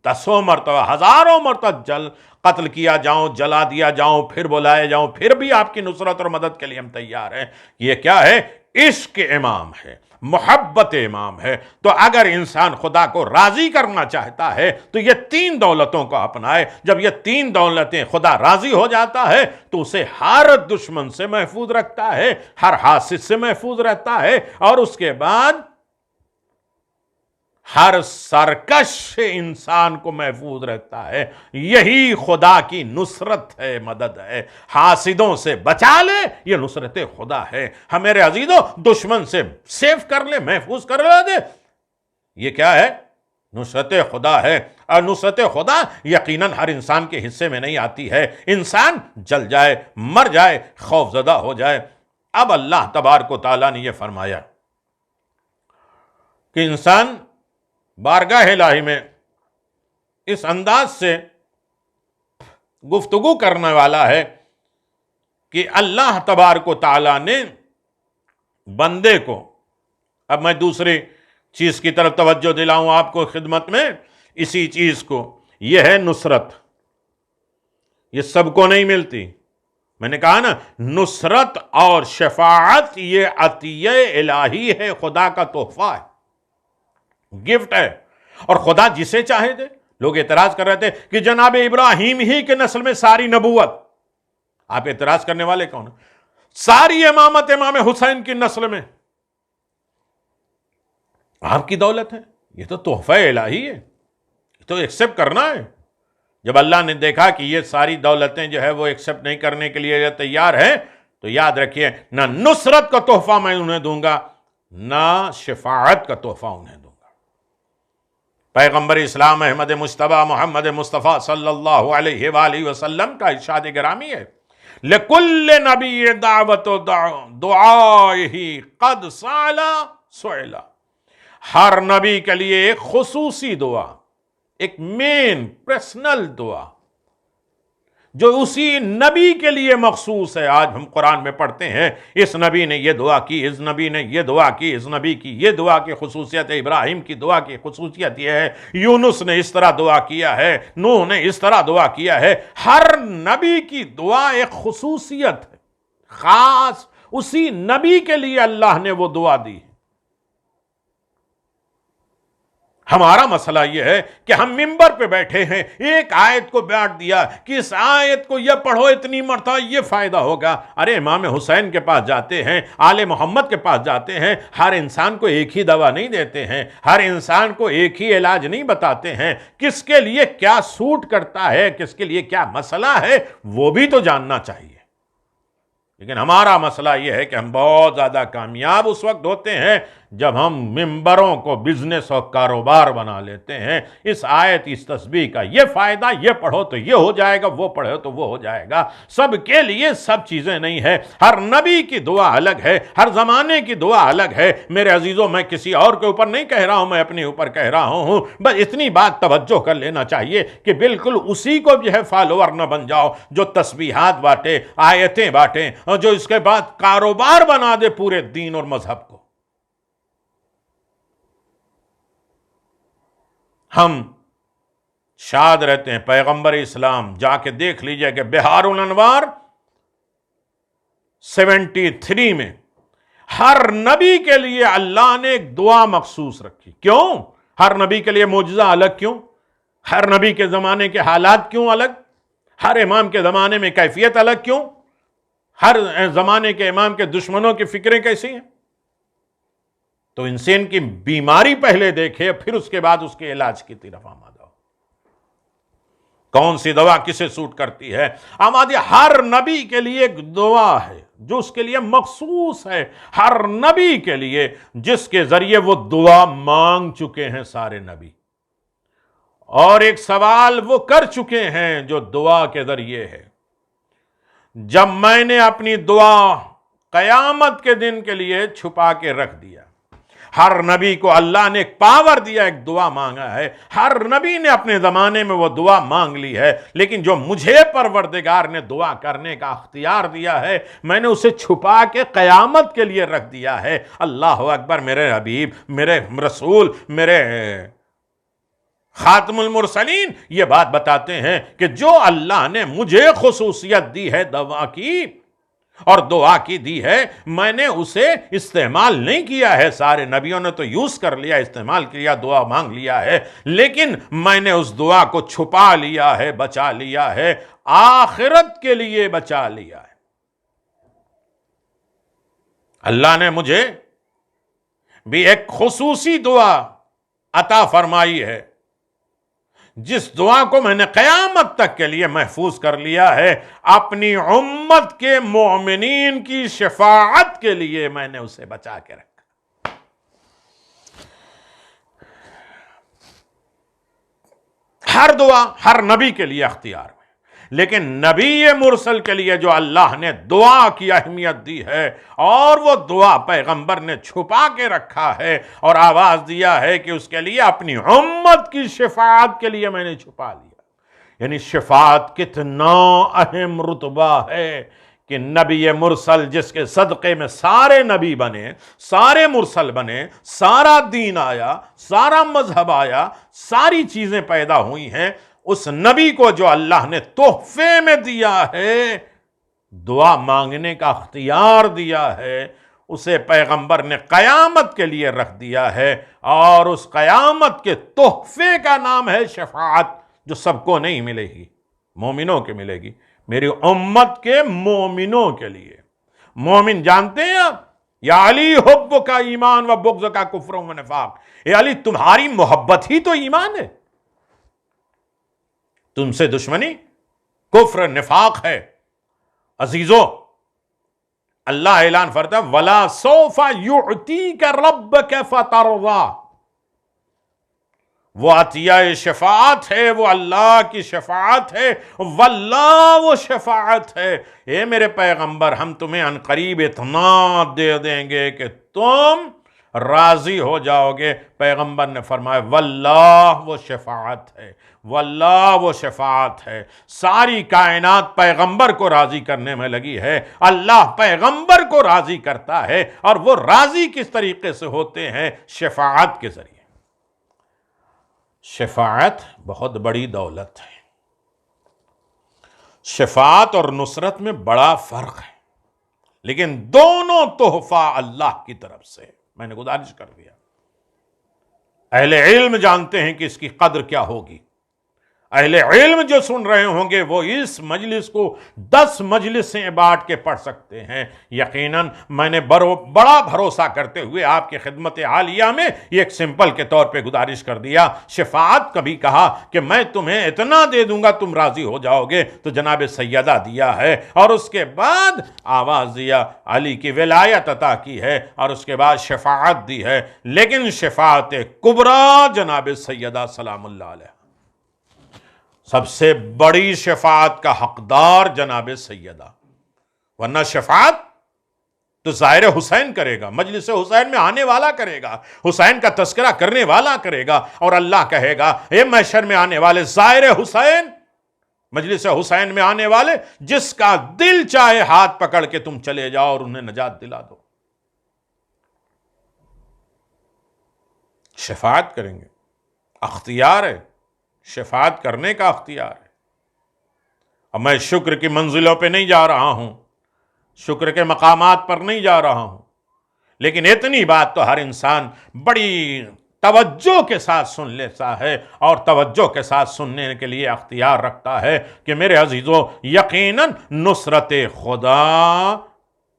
10 مرتبہ، 1000 مرتبہ قتل کیا جاؤں، جلا دیا جاؤں، پھر بلائے جاؤں، پھر بھی آپ کی نصرت اور مدد کے لیے ہم تیار ہیں۔ یہ کیا ہے؟ عشق امام ہے، محبت امام ہے۔ تو اگر انسان خدا کو راضی کرنا چاہتا ہے تو یہ 3 دولتوں کو اپنائے۔ جب یہ 3 دولتیں خدا راضی ہو جاتا ہے تو اسے ہر دشمن سے محفوظ رکھتا ہے، ہر حاسد سے محفوظ رہتا ہے، اور اس کے بعد ہر سرکش انسان کو محفوظ رہتا ہے۔ یہی خدا کی نصرت ہے، مدد ہے۔ حاسدوں سے بچا لے، یہ نصرت خدا ہے۔ ہم میرے عزیزو دشمن سے سیف کر لے، محفوظ کر لے، یہ کیا ہے؟ نصرت خدا ہے۔ اور نصرت خدا یقیناً ہر انسان کے حصے میں نہیں آتی ہے۔ انسان جل جائے، مر جائے، خوف زدہ ہو جائے۔ اب اللہ تبارک و تعالیٰ نے یہ فرمایا کہ انسان بارگاہ الہی میں اس انداز سے گفتگو کرنے والا ہے کہ اللہ تبارک و تعالیٰ نے بندے کو، اب میں دوسری چیز کی طرف توجہ دلاؤں آپ کو خدمت میں، اسی چیز کو، یہ ہے نصرت۔ یہ سب کو نہیں ملتی، میں نے کہا نا، نصرت اور شفاعت یہ عطیہ الہی ہے، خدا کا تحفہ ہے، گفٹ ہے، اور خدا جسے چاہے دے۔ لوگ اعتراض کر رہے تھے کہ جناب ابراہیم ہی کے نسل میں ساری نبوت، آپ اعتراض کرنے والے کون ہیں؟ ساری امامت امام حسین کی نسل میں آپ کی دولت ہے، یہ تو تحفہ الہی ہے، یہ تو ایکسیپٹ کرنا ہے۔ جب اللہ نے دیکھا کہ یہ ساری دولتیں جو ہے وہ ایکسیپٹ نہیں کرنے کے لیے تیار ہیں، تو یاد رکھیے نہ نصرت کا تحفہ میں انہیں دوں گا، نہ شفاعت کا تحفہ انہیں دوں گا۔ پیغمبر اسلام احمد مجتبی محمد مصطفیٰ صلی اللہ علیہ وآلہ وسلم کا ارشاد گرامی ہے، لِكُلِّ نَبِيٍّ دَعْوَةُ دُعَائِهِ قَدْ سُئِلَ۔ ہر نبی کے لیے ایک خصوصی دعا، ایک مین پرسنل دعا جو اسی نبی کے لیے مخصوص ہے۔ آج ہم قرآن میں پڑھتے ہیں اس نبی نے یہ دعا کی، اس نبی نے یہ دعا کی، اس نبی کی یہ دعا کی خصوصیت ہے، ابراہیم کی دعا کی خصوصیت یہ ہے، یونس نے اس طرح دعا کیا ہے، نوح نے اس طرح دعا کیا ہے۔ ہر نبی کی دعا ایک خصوصیت ہے، خاص اسی نبی کے لیے اللہ نے وہ دعا دی ہے۔ ہمارا مسئلہ یہ ہے کہ ہم منبر پہ بیٹھے ہیں، ایک آیت کو بیان دیا کہ اس آیت کو یہ پڑھو اتنی مرتبہ یہ فائدہ ہوگا۔ ارے امام حسین کے پاس جاتے ہیں، آل محمد کے پاس جاتے ہیں، ہر انسان کو ایک ہی دوا نہیں دیتے ہیں، ہر انسان کو ایک ہی علاج نہیں بتاتے ہیں، کس کے لیے کیا سوٹ کرتا ہے، کس کے لیے کیا مسئلہ ہے وہ بھی تو جاننا چاہیے۔ لیکن ہمارا مسئلہ یہ ہے کہ ہم بہت زیادہ کامیاب اس وقت ہوتے ہیں جب ہم ممبروں کو بزنس اور کاروبار بنا لیتے ہیں۔ اس آیت اس تسبیح کا یہ فائدہ، یہ پڑھو تو یہ ہو جائے گا، وہ پڑھو تو وہ ہو جائے گا۔ سب کے لیے سب چیزیں نہیں ہے، ہر نبی کی دعا الگ ہے، ہر زمانے کی دعا الگ ہے۔ میرے عزیزوں، میں کسی اور کے اوپر نہیں کہہ رہا ہوں، میں اپنے اوپر کہہ رہا ہوں۔ بس اتنی بات توجہ کر لینا چاہیے کہ بالکل اسی کو جو ہے فالوور نہ بن جاؤ جو تسبیحات بانٹے، آیتیں بانٹیں، اور جو اس کے بعد کاروبار بنا دے پورے دین اور مذہب کو۔ ہم شاد رہتے ہیں۔ پیغمبر اسلام جا کے دیکھ لیجئے کہ بہار الانوار 73 میں ہر نبی کے لیے اللہ نے ایک دعا مخصوص رکھی۔ کیوں؟ ہر نبی کے لیے معجزہ الگ کیوں؟ ہر نبی کے زمانے کے حالات کیوں الگ؟ ہر امام کے زمانے میں کیفیت الگ کیوں؟ ہر زمانے کے امام کے دشمنوں کی فکریں کیسی ہیں؟ تو انسان کی بیماری پہلے دیکھے، پھر اس کے بعد اس کے علاج کی طرف آمادہ ہو۔ کون سی دوا کسے سوٹ کرتی ہے؟ آمادی ہر نبی کے لیے ایک دعا ہے جو اس کے لیے مخصوص ہے، ہر نبی کے لیے جس کے ذریعے وہ دعا مانگ چکے ہیں سارے نبی، اور ایک سوال وہ کر چکے ہیں جو دعا کے ذریعے ہے۔ جب میں نے اپنی دعا قیامت کے دن کے لیے چھپا کے رکھ دیا، ہر نبی کو اللہ نے ایک پاور دیا، ایک دعا مانگا ہے، ہر نبی نے اپنے زمانے میں وہ دعا مانگ لی ہے، لیکن جو مجھے پروردگار نے دعا کرنے کا اختیار دیا ہے، میں نے اسے چھپا کے قیامت کے لیے رکھ دیا ہے۔ اللہ اکبر! میرے حبیب، میرے رسول، میرے خاتم المرسلین یہ بات بتاتے ہیں کہ جو اللہ نے مجھے خصوصیت دی ہے دعا کی اور دعا کی دی ہے، میں نے اسے استعمال نہیں کیا ہے۔ سارے نبیوں نے تو یوز کر لیا، استعمال کیا، دعا مانگ لیا ہے، لیکن میں نے اس دعا کو چھپا لیا ہے، بچا لیا ہے، آخرت کے لیے بچا لیا ہے۔ اللہ نے مجھے بھی ایک خصوصی دعا عطا فرمائی ہے، جس دعا کو میں نے قیامت تک کے لیے محفوظ کر لیا ہے، اپنی امت کے مومنین کی شفاعت کے لیے میں نے اسے بچا کے رکھا۔ ہر دعا ہر نبی کے لیے اختیار میں، لیکن نبی مرسل کے لیے جو اللہ نے دعا کی اہمیت دی ہے، اور وہ دعا پیغمبر نے چھپا کے رکھا ہے اور آواز دیا ہے کہ اس کے لیے اپنی امت کی شفاعت کے لیے میں نے چھپا لیا۔ یعنی شفاعت کتنا اہم رتبہ ہے کہ نبی مرسل جس کے صدقے میں سارے نبی بنے، سارے مرسل بنے، سارا دین آیا، سارا مذہب آیا، ساری چیزیں پیدا ہوئی ہیں، اس نبی کو جو اللہ نے تحفے میں دیا ہے، دعا مانگنے کا اختیار دیا ہے، اسے پیغمبر نے قیامت کے لیے رکھ دیا ہے، اور اس قیامت کے تحفے کا نام ہے شفاعت، جو سب کو نہیں ملے گی، مومنوں کے ملے گی۔ میری امت کے مومنوں کے لیے. مومن جانتے ہیں آپ؟ یا علی حب کا ایمان و بغض کا کفر و نفاق. اے علی تمہاری محبت ہی تو ایمان ہے، تم سے دشمنی کفر نفاق ہے. عزیزو، اللہ اعلان فرماتا ہے وَلَا سَوْفَ يُعْتِيكَ رَبُّكَ فَتَرْضَىٰ. وہ عطیہ شفاعت ہے، وہ اللہ کی شفاعت ہے، واللہ وہ شفاعت ہے. اے میرے پیغمبر، ہم تمہیں عنقریب اتنا دے دیں گے کہ تم راضی ہو جاؤ گے. پیغمبر نے فرمایا واللہ وہ شفاعت ہے، واللہ وہ شفاعت ہے. ساری کائنات پیغمبر کو راضی کرنے میں لگی ہے. اللہ پیغمبر کو راضی کرتا ہے، اور وہ راضی کس طریقے سے ہوتے ہیں؟ شفاعت کے ذریعے. شفاعت بہت بڑی دولت ہے. شفاعت اور نصرت میں بڑا فرق ہے، لیکن دونوں تحفہ اللہ کی طرف سے. میں نے گزارش کر دیا، اہل علم جانتے ہیں کہ اس کی قدر کیا ہوگی. اہل علم جو سن رہے ہوں گے وہ اس مجلس کو 10 مجلسیں بانٹ کے پڑھ سکتے ہیں. یقیناً میں نے بڑا بھروسہ کرتے ہوئے آپ کی خدمت عالیہ میں یہ ایک سمپل کے طور پہ گزارش کر دیا. شفاعت کبھی کہا کہ میں تمہیں اتنا دے دوں گا تم راضی ہو جاؤ گے، تو جناب سیدہ دیا ہے، اور اس کے بعد آواز دیا علی کی ولایت عطا کی ہے، اور اس کے بعد شفاعت دی ہے. لیکن شفاعت کبریٰ جناب سیدہ سلام اللہ علیہ، سب سے بڑی شفاعت کا حقدار جناب سیدہ. ورنہ شفاعت تو ظاہر حسین کرے گا، مجلس حسین میں آنے والا کرے گا، حسین کا تذکرہ کرنے والا کرے گا، اور اللہ کہے گا اے محشر میں آنے والے ظاہر حسین، مجلس حسین میں آنے والے، جس کا دل چاہے ہاتھ پکڑ کے تم چلے جاؤ اور انہیں نجات دلا دو. شفاعت کریں گے، اختیار ہے، شفاعت کرنے کا اختیار ہے. اب میں شکر کی منزلوں پہ نہیں جا رہا ہوں، شکر کے مقامات پر نہیں جا رہا ہوں، لیکن اتنی بات تو ہر انسان بڑی توجہ کے ساتھ سن لیتا ہے، اور توجہ کے ساتھ سننے کے لیے اختیار رکھتا ہے کہ میرے عزیزو، یقیناً نصرت خدا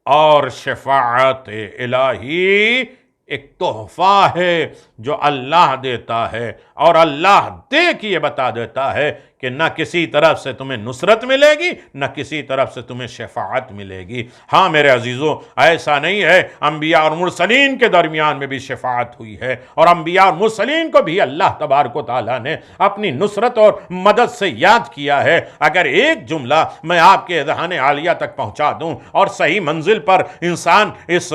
اور شفاعت الہی ایک تحفہ ہے جو اللہ دیتا ہے، اور اللہ دے کے یہ بتا دیتا ہے کہ نہ کسی طرف سے تمہیں نصرت ملے گی، نہ کسی طرف سے تمہیں شفاعت ملے گی. ہاں میرے عزیزو، ایسا نہیں ہے، انبیاء اور مرسلین کے درمیان میں بھی شفاعت ہوئی ہے، اور انبیاء اور مرسلین کو بھی اللہ تبارک و تعالیٰ نے اپنی نصرت اور مدد سے یاد کیا ہے. اگر ایک جملہ میں آپ کے اذہان عالیہ تک پہنچا دوں، اور صحیح منزل پر انسان اس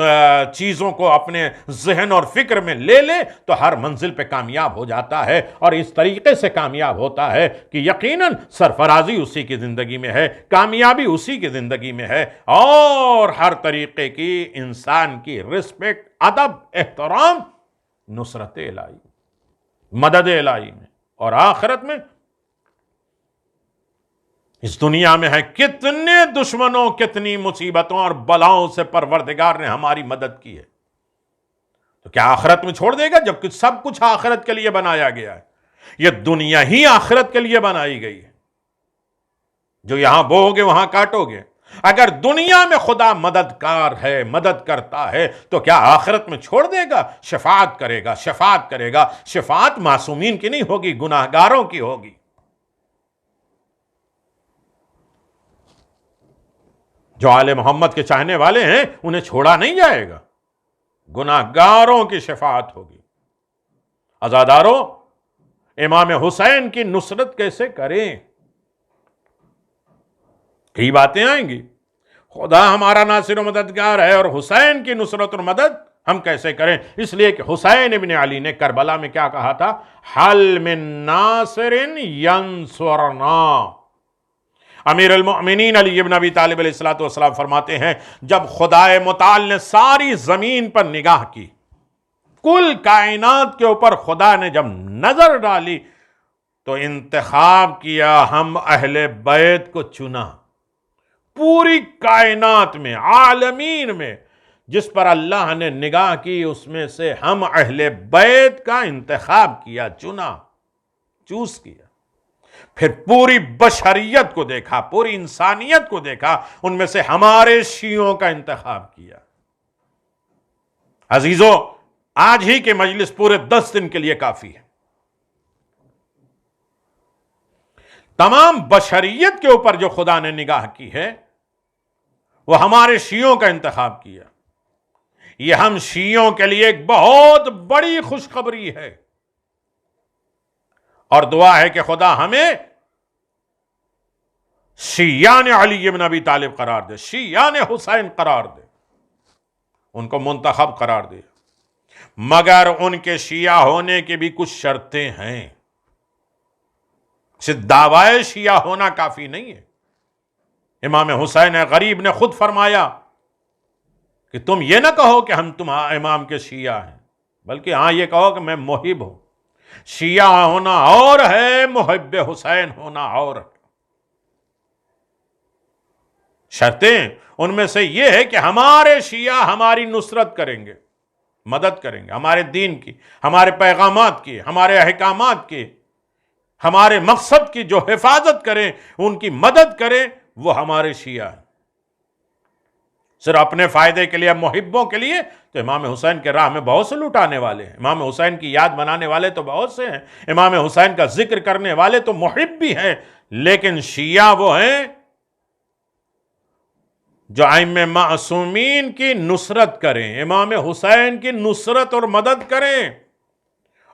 چیزوں کو اپنے ذہن اور فکر میں لے لے، تو ہر منزل پہ کامیاب ہو جاتا ہے، اور اس طریقے سے کامیاب ہوتا ہے کہ یقیناً سرفرازی اسی کی زندگی میں ہے، کامیابی اسی کی زندگی میں ہے، اور ہر طریقے کی انسان کی رسپیکٹ، ادب، احترام نصرت الہی، مدد الہی میں. اور آخرت میں اس دنیا میں ہے کتنے دشمنوں، کتنی مصیبتوں اور بلاؤں سے پروردگار نے ہماری مدد کی ہے. تو کیا آخرت میں چھوڑ دے گا؟ جبکہ سب کچھ آخرت کے لیے بنایا گیا ہے. یہ دنیا ہی آخرت کے لیے بنائی گئی ہے. جو یہاں بو گے وہاں کاٹو گے. اگر دنیا میں خدا مددگار ہے، مدد کرتا ہے، تو کیا آخرت میں چھوڑ دے گا؟ شفاعت کرے گا، شفاعت کرے گا. شفاعت معصومین کی نہیں ہوگی، گناہگاروں کی ہوگی. جو آل محمد کے چاہنے والے ہیں انہیں چھوڑا نہیں جائے گا، گناہگاروں کی شفاعت ہوگی. عزادارو، امام حسین کی نصرت کیسے کریں؟ کئی باتیں آئیں گی. خدا ہمارا ناصر و مددگار ہے، اور حسین کی نصرت اور مدد ہم کیسے کریں؟ اس لیے کہ حسین ابن علی نے کربلا میں کیا کہا تھا؟ حل من ناصر ینصرنا. امیر المؤمنین علی ابن ابی طالب علیہ السلام فرماتے ہیں، جب خدائے متعال نے ساری زمین پر نگاہ کی، کل کائنات کے اوپر خدا نے جب نظر ڈالی، تو انتخاب کیا، ہم اہل بیت کو چنا. پوری کائنات میں، عالمین میں جس پر اللہ نے نگاہ کی، اس میں سے ہم اہل بیت کا انتخاب کیا، چنا، چوز کیا. پھر پوری بشریت کو دیکھا، پوری انسانیت کو دیکھا، ان میں سے ہمارے شیعوں کا انتخاب کیا۔ عزیزو، آج ہی کے مجلس پورے 10 دن کے لیے کافی ہے۔ تمام بشریت کے اوپر جو خدا نے نگاہ کی ہے وہ ہمارے شیعوں کا انتخاب کیا۔ یہ ہم شیعوں کے لیے ایک بہت بڑی خوشخبری ہے، اور دعا ہے کہ خدا ہمیں شیعان علی بن ابی طالب قرار دے، شیعان حسین قرار دے، ان کو منتخب قرار دے۔ مگر ان کے شیعہ ہونے کی بھی کچھ شرطیں ہیں، صرف دعوی شیعہ ہونا کافی نہیں ہے۔ امام حسین غریب نے خود فرمایا کہ تم یہ نہ کہو کہ ہم تمہارے امام کے شیعہ ہیں، بلکہ ہاں یہ کہو کہ میں محب ہوں۔ شیعہ ہونا اور ہے، محب حسین ہونا اور ہے۔ شرطیں ان میں سے یہ ہے کہ ہمارے شیعہ ہماری نصرت کریں گے، مدد کریں گے، ہمارے دین کی، ہمارے پیغامات کی، ہمارے احکامات کی، ہمارے مقصد کی جو حفاظت کریں، ان کی مدد کریں، وہ ہمارے شیعہ ہیں۔ صرف اپنے فائدے کے لیے، محبوں کے لیے تو امام حسین کے راہ میں بہت سے لٹانے والے ہیں، امام حسین کی یاد بنانے والے تو بہت سے ہیں، امام حسین کا ذکر کرنے والے تو محب بھی ہیں، لیکن شیعہ وہ ہیں جو ائمہ معصومین کی نصرت کریں، امام حسین کی نصرت اور مدد کریں،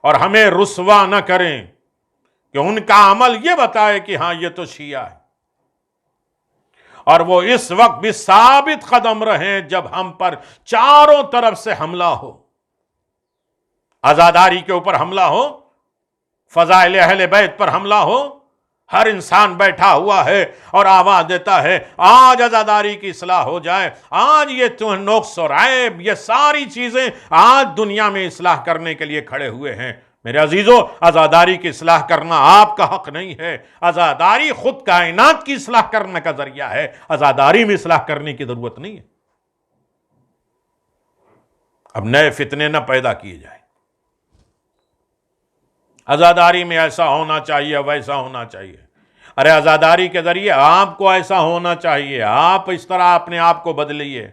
اور ہمیں رسوا نہ کریں کہ ان کا عمل یہ بتائے کہ ہاں یہ تو شیعہ ہے۔ اور وہ اس وقت بھی ثابت قدم رہیں جب ہم پر چاروں طرف سے حملہ ہو، عزاداری کے اوپر حملہ ہو، فضائل اہل بیت پر حملہ ہو۔ ہر انسان بیٹھا ہوا ہے اور آواز دیتا ہے آج عزاداری کی اصلاح ہو جائے، آج یہ نقص اور عیب، یہ ساری چیزیں آج دنیا میں اصلاح کرنے کے لیے کھڑے ہوئے ہیں۔ میرے عزیزو، عزاداری کی اصلاح کرنا آپ کا حق نہیں ہے، عزاداری خود کائنات کی اصلاح کرنے کا ذریعہ ہے، عزاداری میں اصلاح کرنے کی ضرورت نہیں ہے۔ اب نئے فتنے نہ پیدا کیے جائیں، عزاداری میں ایسا ہونا چاہیے، ویسا ہونا چاہیے۔ ارے عزاداری کے ذریعے آپ کو ایسا ہونا چاہیے، آپ اس طرح اپنے آپ کو بدلیے۔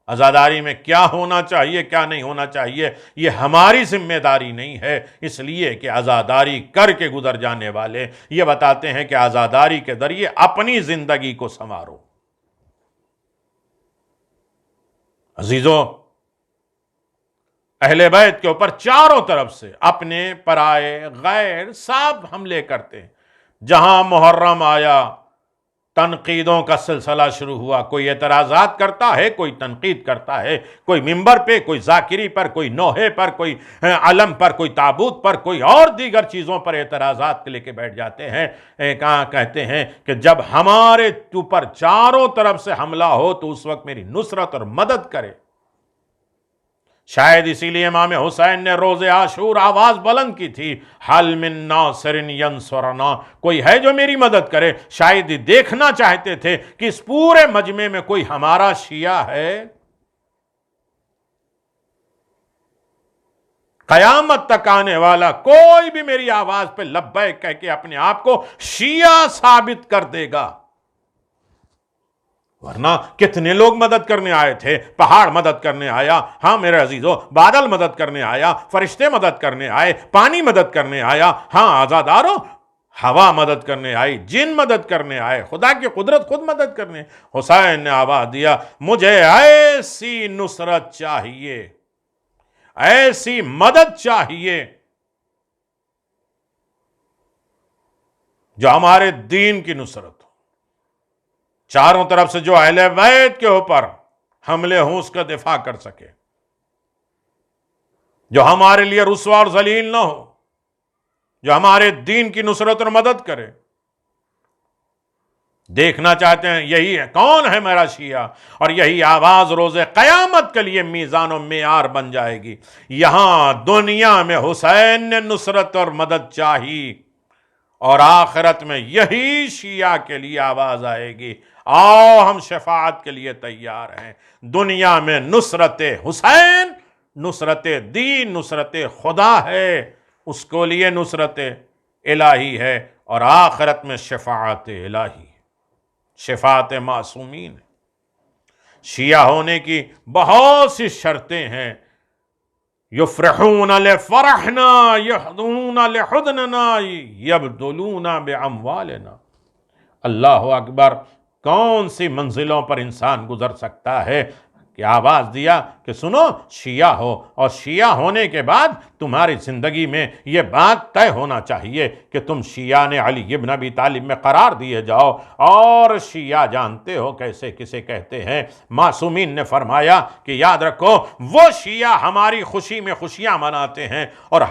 عزاداری میں کیا ہونا چاہیے، کیا نہیں ہونا چاہیے، یہ ہماری ذمہ داری نہیں ہے، اس لیے کہ عزاداری کر کے گزر جانے والے یہ بتاتے ہیں کہ عزاداری کے ذریعے اپنی زندگی کو سنوارو۔ عزیزو، اہل بیت کے اوپر چاروں طرف سے اپنے، پرائے، غیر، سب حملے کرتے ہیں۔ جہاں محرم آیا تنقیدوں کا سلسلہ شروع ہوا، کوئی اعتراضات کرتا ہے، کوئی تنقید کرتا ہے، کوئی ممبر پہ، کوئی ذاکری پر، کوئی نوحے پر، کوئی علم پر، کوئی تابوت پر، کوئی اور دیگر چیزوں پر اعتراضات لے کے بیٹھ جاتے ہیں۔ کہتے ہیں کہ جب ہمارے اوپر چاروں طرف سے حملہ ہو تو اس وقت میری نصرت اور مدد کرے۔ شاید اسی لیے امام حسین نے روز عاشور آواز بلند کی تھی، حل من ناصر ینصرنا، کوئی ہے جو میری مدد کرے۔ شاید یہ دیکھنا چاہتے تھے کہ اس پورے مجمع میں کوئی ہمارا شیعہ ہے۔ قیامت تک آنے والا کوئی بھی میری آواز پہ لبیک کہہ کے اپنے آپ کو شیعہ ثابت کر دے گا، ورنہ کتنے لوگ مدد کرنے آئے تھے۔ پہاڑ مدد کرنے آیا، ہاں میرے عزیزو، بادل مدد کرنے آیا، فرشتے مدد کرنے آئے، پانی مدد کرنے آیا، ہاں عزادارو، ہوا مدد کرنے آئی، جن مدد کرنے آئے، خدا کی قدرت خود مدد کرنے۔ حسین نے آواز دیا، مجھے ایسی نصرت چاہیے، ایسی مدد چاہیے جو ہمارے دین کی نصرت ہو۔ چاروں طرف سے جو اہل بیت کے اوپر حملے ہوں اس کا دفاع کر سکے، جو ہمارے لیے رسوا اور ذلیل نہ ہو، جو ہمارے دین کی نصرت اور مدد کرے۔ دیکھنا چاہتے ہیں یہی ہے، کون ہے میرا شیعہ، اور یہی آواز روز قیامت کے لیے میزان و معیار بن جائے گی۔ یہاں دنیا میں حسین نے نصرت اور مدد چاہی، اور آخرت میں یہی شیعہ کے لیے آواز آئے گی، آؤ ہم شفاعت کے لیے تیار ہیں۔ دنیا میں نصرت حسین، نصرت دین، نصرت خدا ہے، اس کو لیے نصرت الہی ہے، اور آخرت میں شفاعت الہی، شفاعت معصومین ہے۔ شیعہ ہونے کی بہت سی شرطیں ہیں، یفرحون لفرحنا یحزنون لحزننا یبذلون باموالنا۔ اللہ اکبر، کون سی منزلوں پر انسان گزر سکتا ہے کہ آواز دیا کہ سنو شیعہ ہو، اور شیعہ ہونے کے بعد تمہاری زندگی میں یہ بات طے ہونا چاہیے کہ تم شیعہ علی ابن ابی طالب میں قرار دیے جاؤ۔ اور شیعہ جانتے ہو کیسے کسے کہتے ہیں؟ معصومین نے فرمایا کہ یاد رکھو، وہ شیعہ ہماری خوشی میں خوشیاں مناتے ہیں اور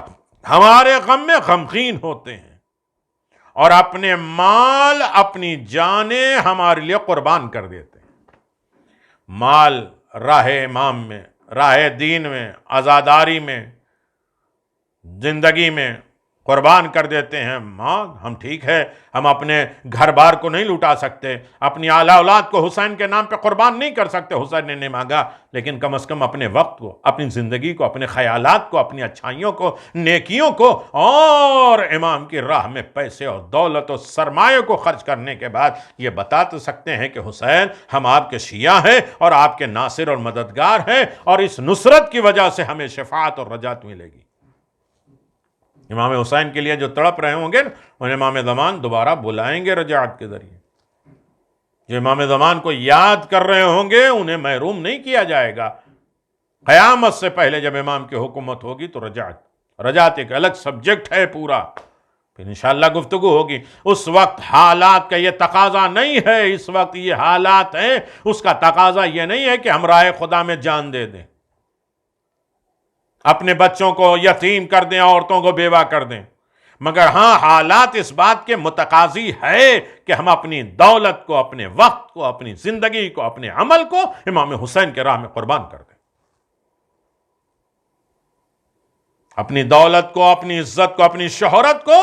ہمارے غم میں غمگین ہوتے ہیں، اور اپنے مال اپنی جانیں ہمارے لیے قربان کر دیتے ہیں۔ مال راہ امام میں، راہ دین میں، عزاداری میں، زندگی میں قربان کر دیتے ہیں۔ ماں ہم ٹھیک ہے، ہم اپنے گھر بار کو نہیں لوٹا سکتے، اپنی اعلیٰ اولاد کو حسین کے نام پہ قربان نہیں کر سکتے، حسین نے نہیں مانگا، لیکن کم از کم اپنے وقت کو، اپنی زندگی کو، اپنے خیالات کو، اپنی اچھائیوں کو، نیکیوں کو، اور امام کی راہ میں پیسے اور دولت اور سرمایہ کو خرچ کرنے کے بعد یہ بتا تو سکتے ہیں کہ حسین ہم آپ کے شیعہ ہیں اور آپ کے ناصر اور مددگار ہیں، اور اس نصرت کی وجہ سے ہمیں شفاعت اور رجعت ملے گی۔ امام حسین کے لیے جو تڑپ رہے ہوں گے انہیں امام زمان دوبارہ بلائیں گے رجعت کے ذریعے۔ جو امام زمان کو یاد کر رہے ہوں گے انہیں محروم نہیں کیا جائے گا۔ قیامت سے پہلے جب امام کی حکومت ہوگی تو رجعت ایک الگ سبجیکٹ ہے پورا، پھر انشاءاللہ گفتگو ہوگی۔ اس وقت حالات کا یہ تقاضا نہیں ہے، اس وقت یہ حالات ہیں، اس کا تقاضا یہ نہیں ہے کہ ہم راہ خدا میں جان دے دیں، اپنے بچوں کو یتیم کر دیں، عورتوں کو بیوہ کر دیں، مگر ہاں حالات اس بات کے متقاضی ہے کہ ہم اپنی دولت کو، اپنے وقت کو، اپنی زندگی کو، اپنے عمل کو امام حسین کے راہ میں قربان کر دیں۔ اپنی دولت کو، اپنی عزت کو، اپنی شہرت کو،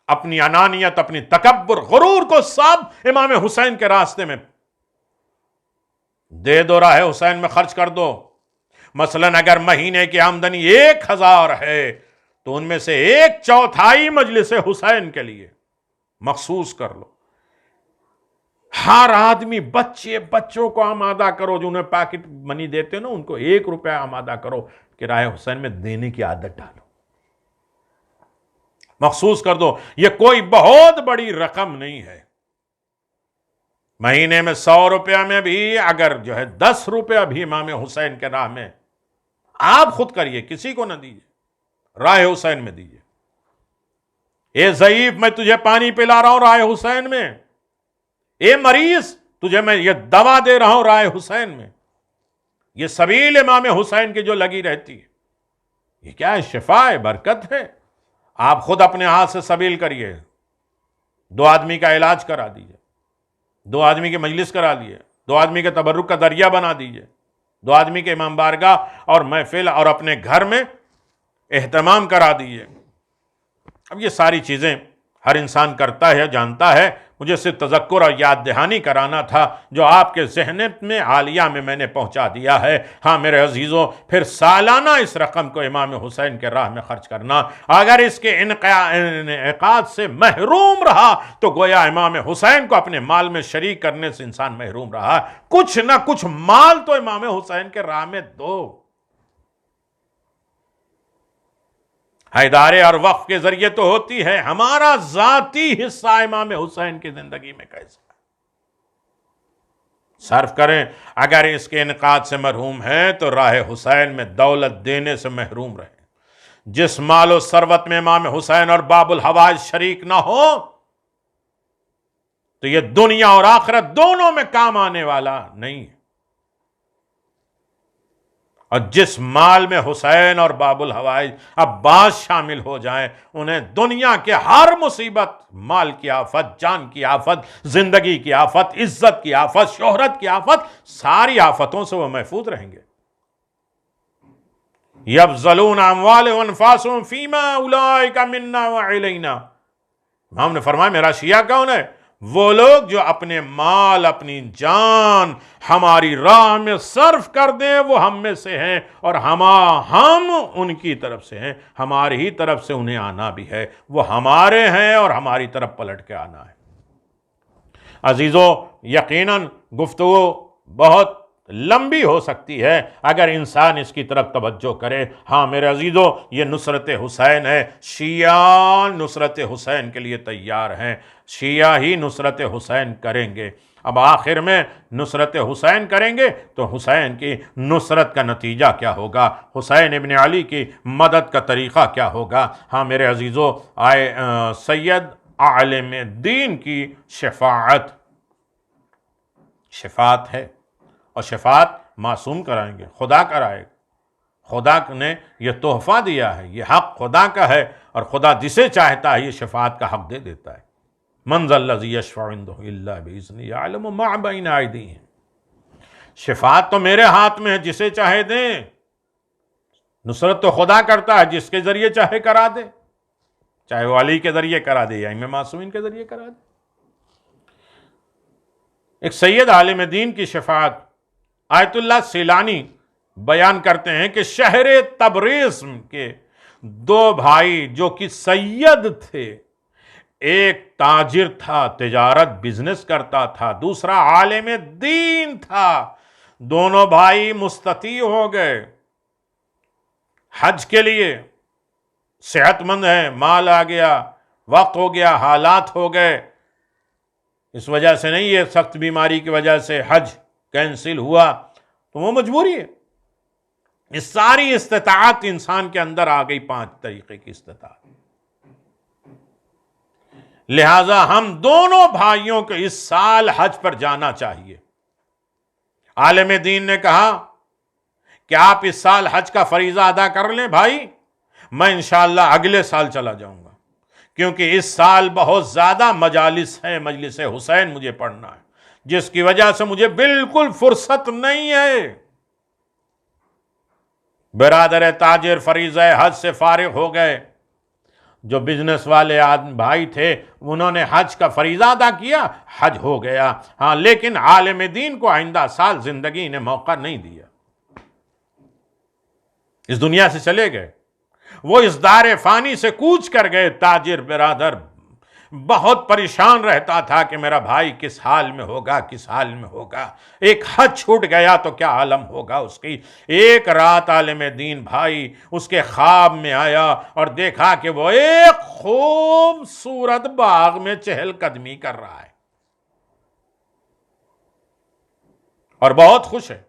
اپنی انانیت، اپنی تکبر، غرور کو سب امام حسین کے راستے میں دے دو، راہ حسین میں خرچ کر دو۔ مثلا اگر مہینے کی آمدنی 1000 ہے تو ان میں سے 1/4 مجلس حسین کے لیے مخصوص کر لو۔ ہر آدمی، بچوں کو آمادہ کرو، جو انہیں پاکٹ منی دیتے نا ان کو 1 روپیہ آمادہ کرو کہ راہ حسین میں دینے کی عادت ڈالو، مخصوص کر دو۔ یہ کوئی بہت بڑی رقم نہیں ہے، مہینے میں 100 روپیہ میں بھی اگر 10 روپیہ بھی امام حسین کے راہ میں آپ خود کریے، کسی کو نہ دیجیے، راہ حسین میں دیجیے۔ اے ضعیف میں تجھے پانی پلا رہا ہوں راہ حسین میں، اے مریض تجھے میں یہ دوا دے رہا ہوں راہ حسین میں۔ یہ سبیل امام حسین کی جو لگی رہتی ہے، یہ کیا ہے؟ شفا ہے، برکت ہے۔ آپ خود اپنے ہاتھ سے سبیل کریے، 2 آدمی کا علاج کرا دیجیے، 2 آدمی کی مجلس کرا دیجیے، 2 آدمی کے تبرک کا ذریعہ بنا دیجیے، 2 آدمی کے امام بارگاہ اور محفل اور اپنے گھر میں اہتمام کرا دیجیے۔ اب یہ ساری چیزیں ہر انسان کرتا ہے، جانتا ہے، مجھے صرف تذکر اور یاد دہانی کرانا تھا جو آپ کے ذہن میں عالیہ میں نے پہنچا دیا ہے۔ ہاں میرے عزیزوں، پھر سالانہ اس رقم کو امام حسین کے راہ میں خرچ کرنا، اگر اس کے انعقاد سے محروم رہا تو گویا امام حسین کو اپنے مال میں شریک کرنے سے انسان محروم رہا۔ کچھ نہ کچھ مال تو امام حسین کے راہ میں دو۔ ادارے اور وقف کے ذریعے تو ہوتی ہے، ہمارا ذاتی حصہ امام حسین کی زندگی میں کیسا صرف کریں۔ اگر اس کے انعقاد سے محروم ہیں تو راہ حسین میں دولت دینے سے محروم رہیں۔ جس مال و ثروت میں امام حسین اور باب الحوائج شریک نہ ہو تو یہ دنیا اور آخرت دونوں میں کام آنے والا نہیں ہے، اور جس مال میں حسین اور باب الحوائج عباس شامل ہو جائیں، انہیں دنیا کے ہر مصیبت، مال کی آفت، جان کی آفت، زندگی کی آفت، عزت کی آفت، شہرت کی آفت، ساری آفتوں سے وہ محفوظ رہیں گے۔ یبذلون اموالهم وانفاسهم فیما اولئک منا وعلینا۔ امام نے فرمایا میرا شیعہ کون ہے؟ وہ لوگ جو اپنے مال اپنی جان ہماری راہ میں صرف کر دیں وہ ہم میں سے ہیں، اور ہم ان کی طرف سے ہیں، ہماری ہی طرف سے انہیں آنا بھی ہے، وہ ہمارے ہیں اور ہماری طرف پلٹ کے آنا ہے۔ عزیزو، یقیناً گفتگو بہت لمبی ہو سکتی ہے اگر انسان اس کی طرف توجہ کرے۔ ہاں میرے عزیزو، یہ نصرت حسین ہے، شیعہ نصرت حسین کے لیے تیار ہیں، شیعہ ہی نصرت حسین کریں گے۔ اب آخر میں نصرت حسین کریں گے تو حسین کی نصرت کا نتیجہ کیا ہوگا، حسین ابن علی کی مدد کا طریقہ کیا ہوگا؟ ہاں میرے عزیزو، سید عالم دین کی شفاعت ہے، اور شفاعت معصوم کرائیں گے، خدا کرائے گا۔ خدا نے یہ تحفہ دیا ہے، یہ حق خدا کا ہے، اور خدا جسے چاہتا ہے یہ شفاعت کا حق دے دیتا ہے۔ من ذا الذی یشفع عندہ الا بإذنہ یعلم ما بین ایدیہم۔ شفاعت تو میرے ہاتھ میں ہے، جسے چاہے دیں۔ نصرت تو خدا کرتا ہے، جس کے ذریعے چاہے کرا دے، چاہے وہ علی کے ذریعے کرا دے یا امام معصومین کے ذریعے کرا دے۔ ایک سید عالم دین کی شفاعت، آیت اللہ سیلانی بیان کرتے ہیں کہ شہر تبریز کے دو بھائی جو کہ سید تھے، ایک تاجر تھا، تجارت بزنس کرتا تھا، دوسرا عالم دین تھا، دونوں بھائی مستطیع ہو گئے حج کے لیے، صحت مند ہیں، مال آ گیا، وقت ہو گیا، حالات ہو گئے، اس وجہ سے نہیں، یہ سخت بیماری کی وجہ سے حج کینسل ہوا، تو وہ مجبوری ہے۔ اس ساری استطاعت انسان کے اندر آ گئی، 5 طریقے کی استطاعت۔ لہذا ہم دونوں بھائیوں کو اس سال حج پر جانا چاہیے۔ عالم دین نے کہا کہ آپ اس سال حج کا فریضہ ادا کر لیں بھائی، میں انشاءاللہ اگلے سال چلا جاؤں گا، کیونکہ اس سال بہت زیادہ مجالس ہیں، مجلس حسین مجھے پڑھنا ہے، جس کی وجہ سے مجھے بالکل فرصت نہیں ہے۔ برادر تاجر فریضہ حج سے فارغ ہو گئے، جو بزنس والے بھائی تھے انہوں نے حج کا فریضہ ادا کیا، حج ہو گیا، ہاں، لیکن عالم دین کو آئندہ سال زندگی نے موقع نہیں دیا، اس دنیا سے چلے گئے، وہ اس دار فانی سے کوچ کر گئے۔ تاجر برادر بہت پریشان رہتا تھا کہ میرا بھائی کس حال میں ہوگا، کس حال میں ہوگا، ایک حج چھوٹ گیا تو کیا عالم ہوگا اس کی۔ ایک رات عالم دین بھائی اس کے خواب میں آیا اور دیکھا کہ وہ ایک خوبصورت باغ میں چہل قدمی کر رہا ہے اور بہت خوش ہے۔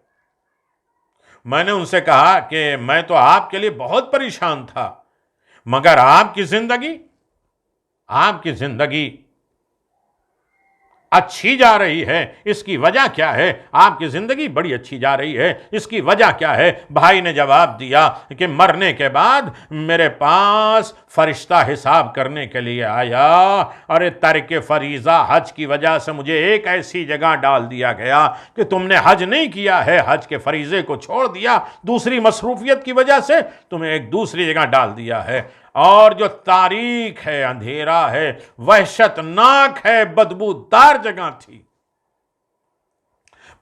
میں نے ان سے کہا کہ میں تو آپ کے لیے بہت پریشان تھا، مگر آپ کی زندگی اچھی جا رہی ہے، اس کی وجہ کیا ہے؟ آپ کی زندگی بڑی اچھی جا رہی ہے، اس کی وجہ کیا ہے؟ بھائی نے جواب دیا کہ مرنے کے بعد میرے پاس فرشتہ حساب کرنے کے لیے آیا، اور ترک فریضہ حج کی وجہ سے مجھے ایک ایسی جگہ ڈال دیا گیا کہ تم نے حج نہیں کیا ہے، حج کے فریضے کو چھوڑ دیا، دوسری مصروفیت کی وجہ سے تمہیں ایک دوسری جگہ ڈال دیا ہے، اور جو تاریک ہے، اندھیرا ہے، وحشت ناک ہے، بدبودار جگہ تھی۔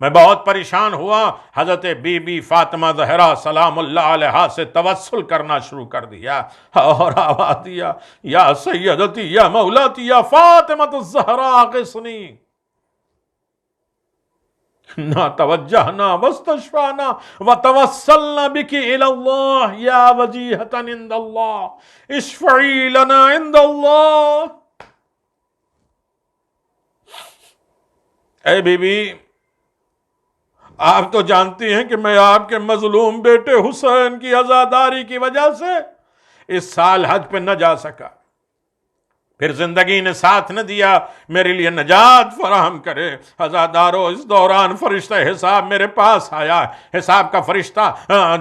میں بہت پریشان ہوا، حضرت بی بی فاطمہ زہرا سلام اللہ علیہا سے توسل کرنا شروع کر دیا، اور آواز دیا، یا سیدتی یا مولاتی یا فاطمہ الزہرا اغثنی، نا توجہنا واستشفعنا وتوسلنا بک الی اللہ یا وجیہتا عند اللہ اشفعی لنا عند اللہ۔ اے بی بی، آپ تو جانتی ہیں کہ میں آپ کے مظلوم بیٹے حسین کی عزاداری کی وجہ سے اس سال حج پہ نہ جا سکا، پھر زندگی نے ساتھ نہ دیا، میرے لیے نجات فراہم کرے۔ عزادارو، اس دوران فرشتہ حساب میرے پاس آیا، حساب کا فرشتہ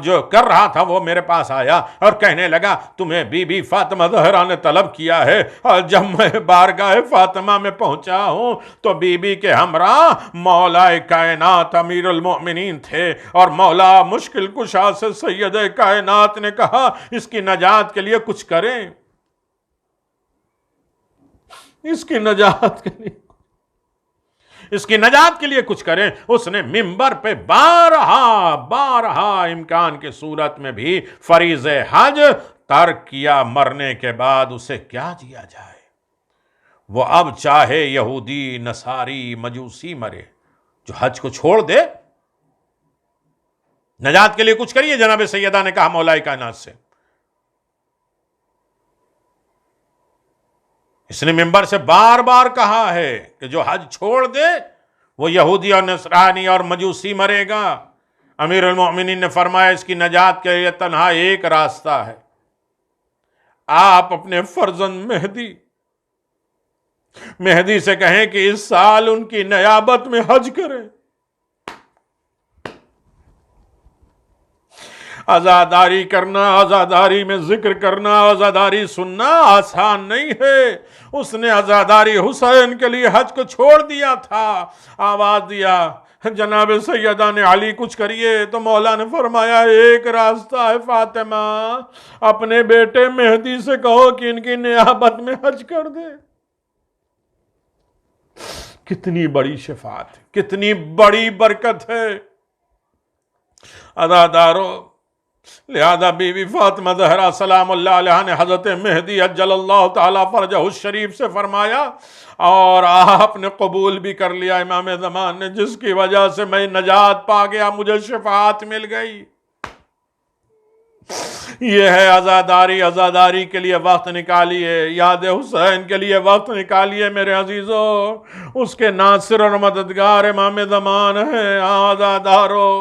جو کر رہا تھا وہ میرے پاس آیا اور کہنے لگا تمہیں بی بی فاطمہ زہرا نے طلب کیا ہے، اور جب میں بارگاہ فاطمہ میں پہنچا ہوں تو بی بی کے ہمراہ مولا کائنات امیر المؤمنین تھے، اور مولا مشکل کشا سے سید کائنات نے کہا اس کی نجات کے لیے کچھ کریں، اس کی نجات کے لیے۔ اس کی نجات کے لیے کچھ کریں۔ اس نے منبر پہ بارہا امکان کی صورت میں بھی فریض حج ترک کیا۔ مرنے کے بعد اسے کیا دیا جائے؟ وہ اب چاہے یہودی، نصاری، مجوسی مرے، جو حج کو چھوڑ دے، نجات کے لیے کچھ کریے۔ جناب سیدہ نے کہا مولا کائنات سے، اس نے منبر سے بار بار کہا ہے کہ جو حج چھوڑ دے وہ یہودی اور نصرانی اور مجوسی مرے گا۔ امیر المؤمنین نے فرمایا اس کی نجات کے لیے تنہا ایک راستہ ہے، آپ اپنے فرزند مہدی سے کہیں کہ اس سال ان کی نیابت میں حج کریں۔ عزاداری کرنا، عزاداری میں ذکر کرنا، عزاداری سننا آسان نہیں ہے۔ اس نے عزاداری حسین کے لیے حج کو چھوڑ دیا تھا۔ آواز دیا جناب سیدہ نے، علی کچھ کریے، تو مولا نے فرمایا ایک راستہ ہے فاطمہ، اپنے بیٹے مہدی سے کہو کہ ان کی نیابت میں حج کر دے۔ کتنی بڑی شفاعت ہے، کتنی بڑی برکت ہے۔ عزادارو، لہذا بی بی فاطمہ زہرا سلام اللہ علیہ نے حضرت مہدی عجل اللہ تعالی فرجہ الشریف سے فرمایا، اور آپ نے قبول بھی کر لیا امام زمان نے، جس کی وجہ سے میں نجات پا گیا، مجھے شفاعت مل گئی۔ یہ ہے عزاداری۔ عزاداری کے لیے وقت نکالیے، یاد حسین کے لیے وقت نکالیے میرے عزیزو، اس کے ناصر اور مددگار امام زمان ہیں۔ عزادارو،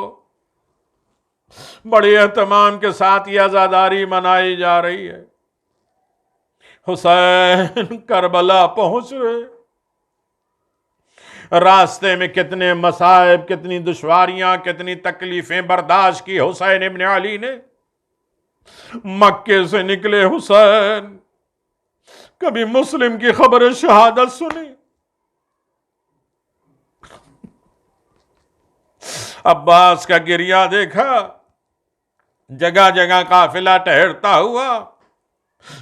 بڑی اہتمام کے ساتھ یہ عزاداری منائی جا رہی ہے۔ حسین کربلا پہنچ رہے، راستے میں کتنے مصائب، کتنی دشواریاں، کتنی تکلیفیں برداشت کی حسین ابن علی نے۔ مکے سے نکلے حسین، کبھی مسلم کی خبر شہادت سنی، عباس کا گریہ دیکھا، جگہ جگہ قافلہ ٹہرتا ہوا،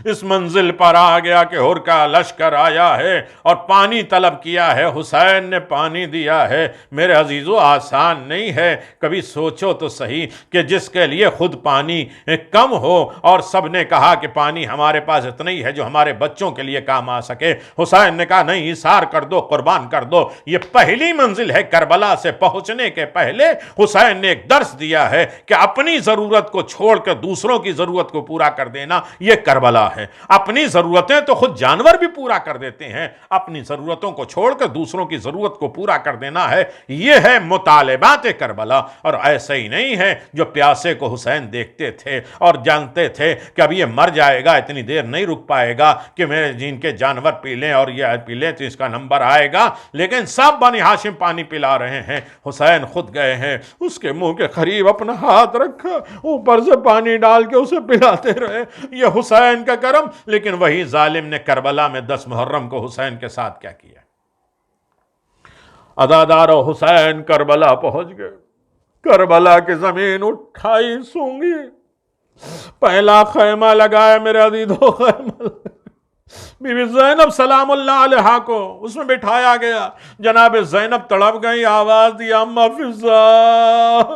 اس منزل پر آ گیا کہ ہر کا لشکر آیا ہے اور پانی طلب کیا ہے۔ حسین نے پانی دیا ہے۔ میرے عزیزو، آسان نہیں ہے۔ کبھی سوچو تو صحیح کہ جس کے لیے خود پانی کم ہو اور سب نے کہا کہ پانی ہمارے پاس اتنا ہی ہے جو ہمارے بچوں کے لیے کام آ سکے، حسین نے کہا نہیں، ایثار کر دو، قربان کر دو۔ یہ پہلی منزل ہے۔ کربلا سے پہنچنے کے پہلے حسین نے ایک درس دیا ہے کہ اپنی ضرورت کو چھوڑ کر دوسروں کی ضرورت کو پورا کر دینا یہ کربلا ہے۔ اپنی ضرورتیں تو خود جانور بھی پورا کر دیتے ہیں، اپنی ضرورتوں کو چھوڑ کر دوسروں کی ضرورت کو پورا کر دینا ہے، یہ ہے مطالبات کربلا۔ اور ایسا ہی نہیں ہے جو پیاسے کو حسین دیکھتے تھے اور جانتے تھے کہ اب یہ مر جائے گا، اتنی دیر نہیں رک پائے گا کہ میرے جن کے جانور پی لیں اور یہ پی لیں تو اس کا نمبر آئے گا، لیکن سب بنی ہاشم پانی پلا رہے ہیں۔ حسین خود گئے ہیں، اس کے منہ کے قریب اپنا ہاتھ رکھا، اوپر سے پانی ڈال کے اسے پلاتے رہے۔ یہ حسین کا کرم۔ لیکن وہی ظالم نے کربلا میں 10 محرم کو حسین کے ساتھ کیا کیا؟ عزادارو، حسین کربلا پہنچ گئے۔ کربلا کی زمین اٹھائی سونگی، پہلا خیمہ لگایا میرے عزیزو، خیمہ بی بی زینب سلام اللہ علیہا کو اس میں بٹھایا گیا۔ جناب زینب تڑپ گئی، آواز دی اما فضا،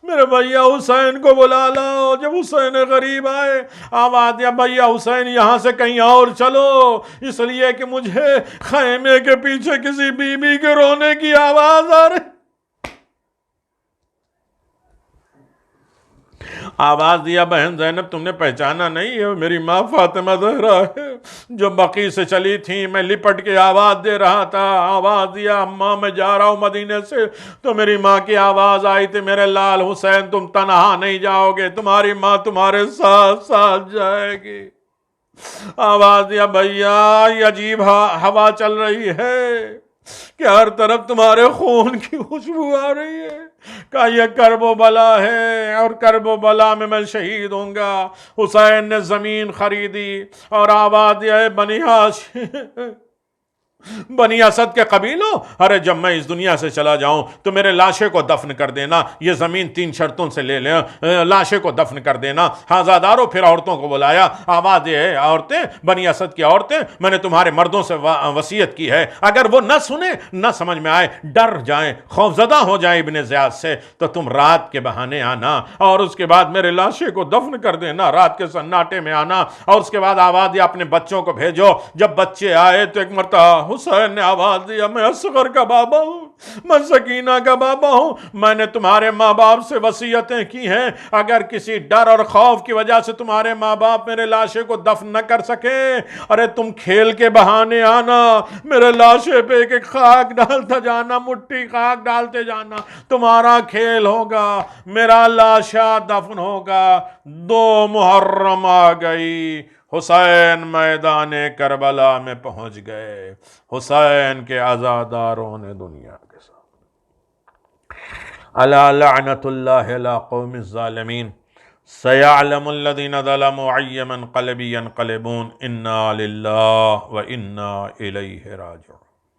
میرے بھیا حسین کو بلا لاؤ۔ جب حسین غریب آئے، آواز دیا بھیا حسین یہاں سے کہیں اور چلو، اس لیے کہ مجھے خیمے کے پیچھے کسی بی بی کے رونے کی آواز آ رہی۔ آواز دیا بہن زینب تم نے پہچانا نہیں ہے، میری ماں فاطمہ زہرا ہے جو بقی سے چلی تھی، میں لپٹ کے آواز دے رہا تھا۔ آواز دیا اماں میں جا رہا ہوں مدینے سے، تو میری ماں کی آواز آئی تھی میرے لال حسین تم تنہا نہیں جاؤ گے، تمہاری ماں تمہارے ساتھ ساتھ جائے گی۔ آواز دیا بھیا یہ عجیب ہوا چل رہی ہے کہ ہر طرف تمہارے خون کی خوشبو آ رہی ہے، کہ یہ کرب و بلا ہے اور کرب و بلا میں میں شہید ہوں گا۔ حسین نے زمین خریدی اور آواز دیا ہے بنی ہاشم بنی اسد کے قبیلوں، ارے جب میں اس دنیا سے چلا جاؤں تو میرے لاشے کو دفن کر دینا، یہ زمین 3 شرطوں سے لے لیں، لاشے کو دفن کر دینا۔ حاضاداروں، پھر عورتوں کو بلایا، آواز یہ ہے عورتیں، بنی اسد کی عورتیں، میں نے تمہارے مردوں سے وصیت کی ہے، اگر وہ نہ سنیں، نہ سمجھ میں آئے، ڈر جائیں، خوفزدہ ہو جائیں ابن زیاد سے، تو تم رات کے بہانے آنا اور اس کے بعد میرے لاشے کو دفن کر دینا، رات کے سناٹے میں آنا، اور اس کے بعد آواز دیا اپنے بچوں کو بھیجو۔ جب بچے آئے تو ایک مرتبہ حسین نے آواز دیا، میں اصغر کا بابا ہوں، میں سکینہ کا بابا ہوں، میں نے تمہارے ماں باپ سے وصیتیں کی ہیں، اگر کسی ڈر اور خوف کی وجہ سے تمہارے ماں باپ میرے لاشے کو دفن نہ کر سکے، ارے تم کھیل کے بہانے آنا، میرے لاشے پہ ایک ایک خاک ڈالتا جانا، مٹھی خاک ڈالتے جانا، تمہارا کھیل ہوگا، میرا لاشا دفن ہوگا۔ 2 محرم آ گئی، حسین میدان کربلا میں پہنچ گئے، حسین کے عزاداروں نے دنیا کے ساتھ الا لعنت اللہ علی قوم الظالمین سیعلم الذین ظلموا ای منقلب ینقلبون انا للہ و انا الیہ راجعون۔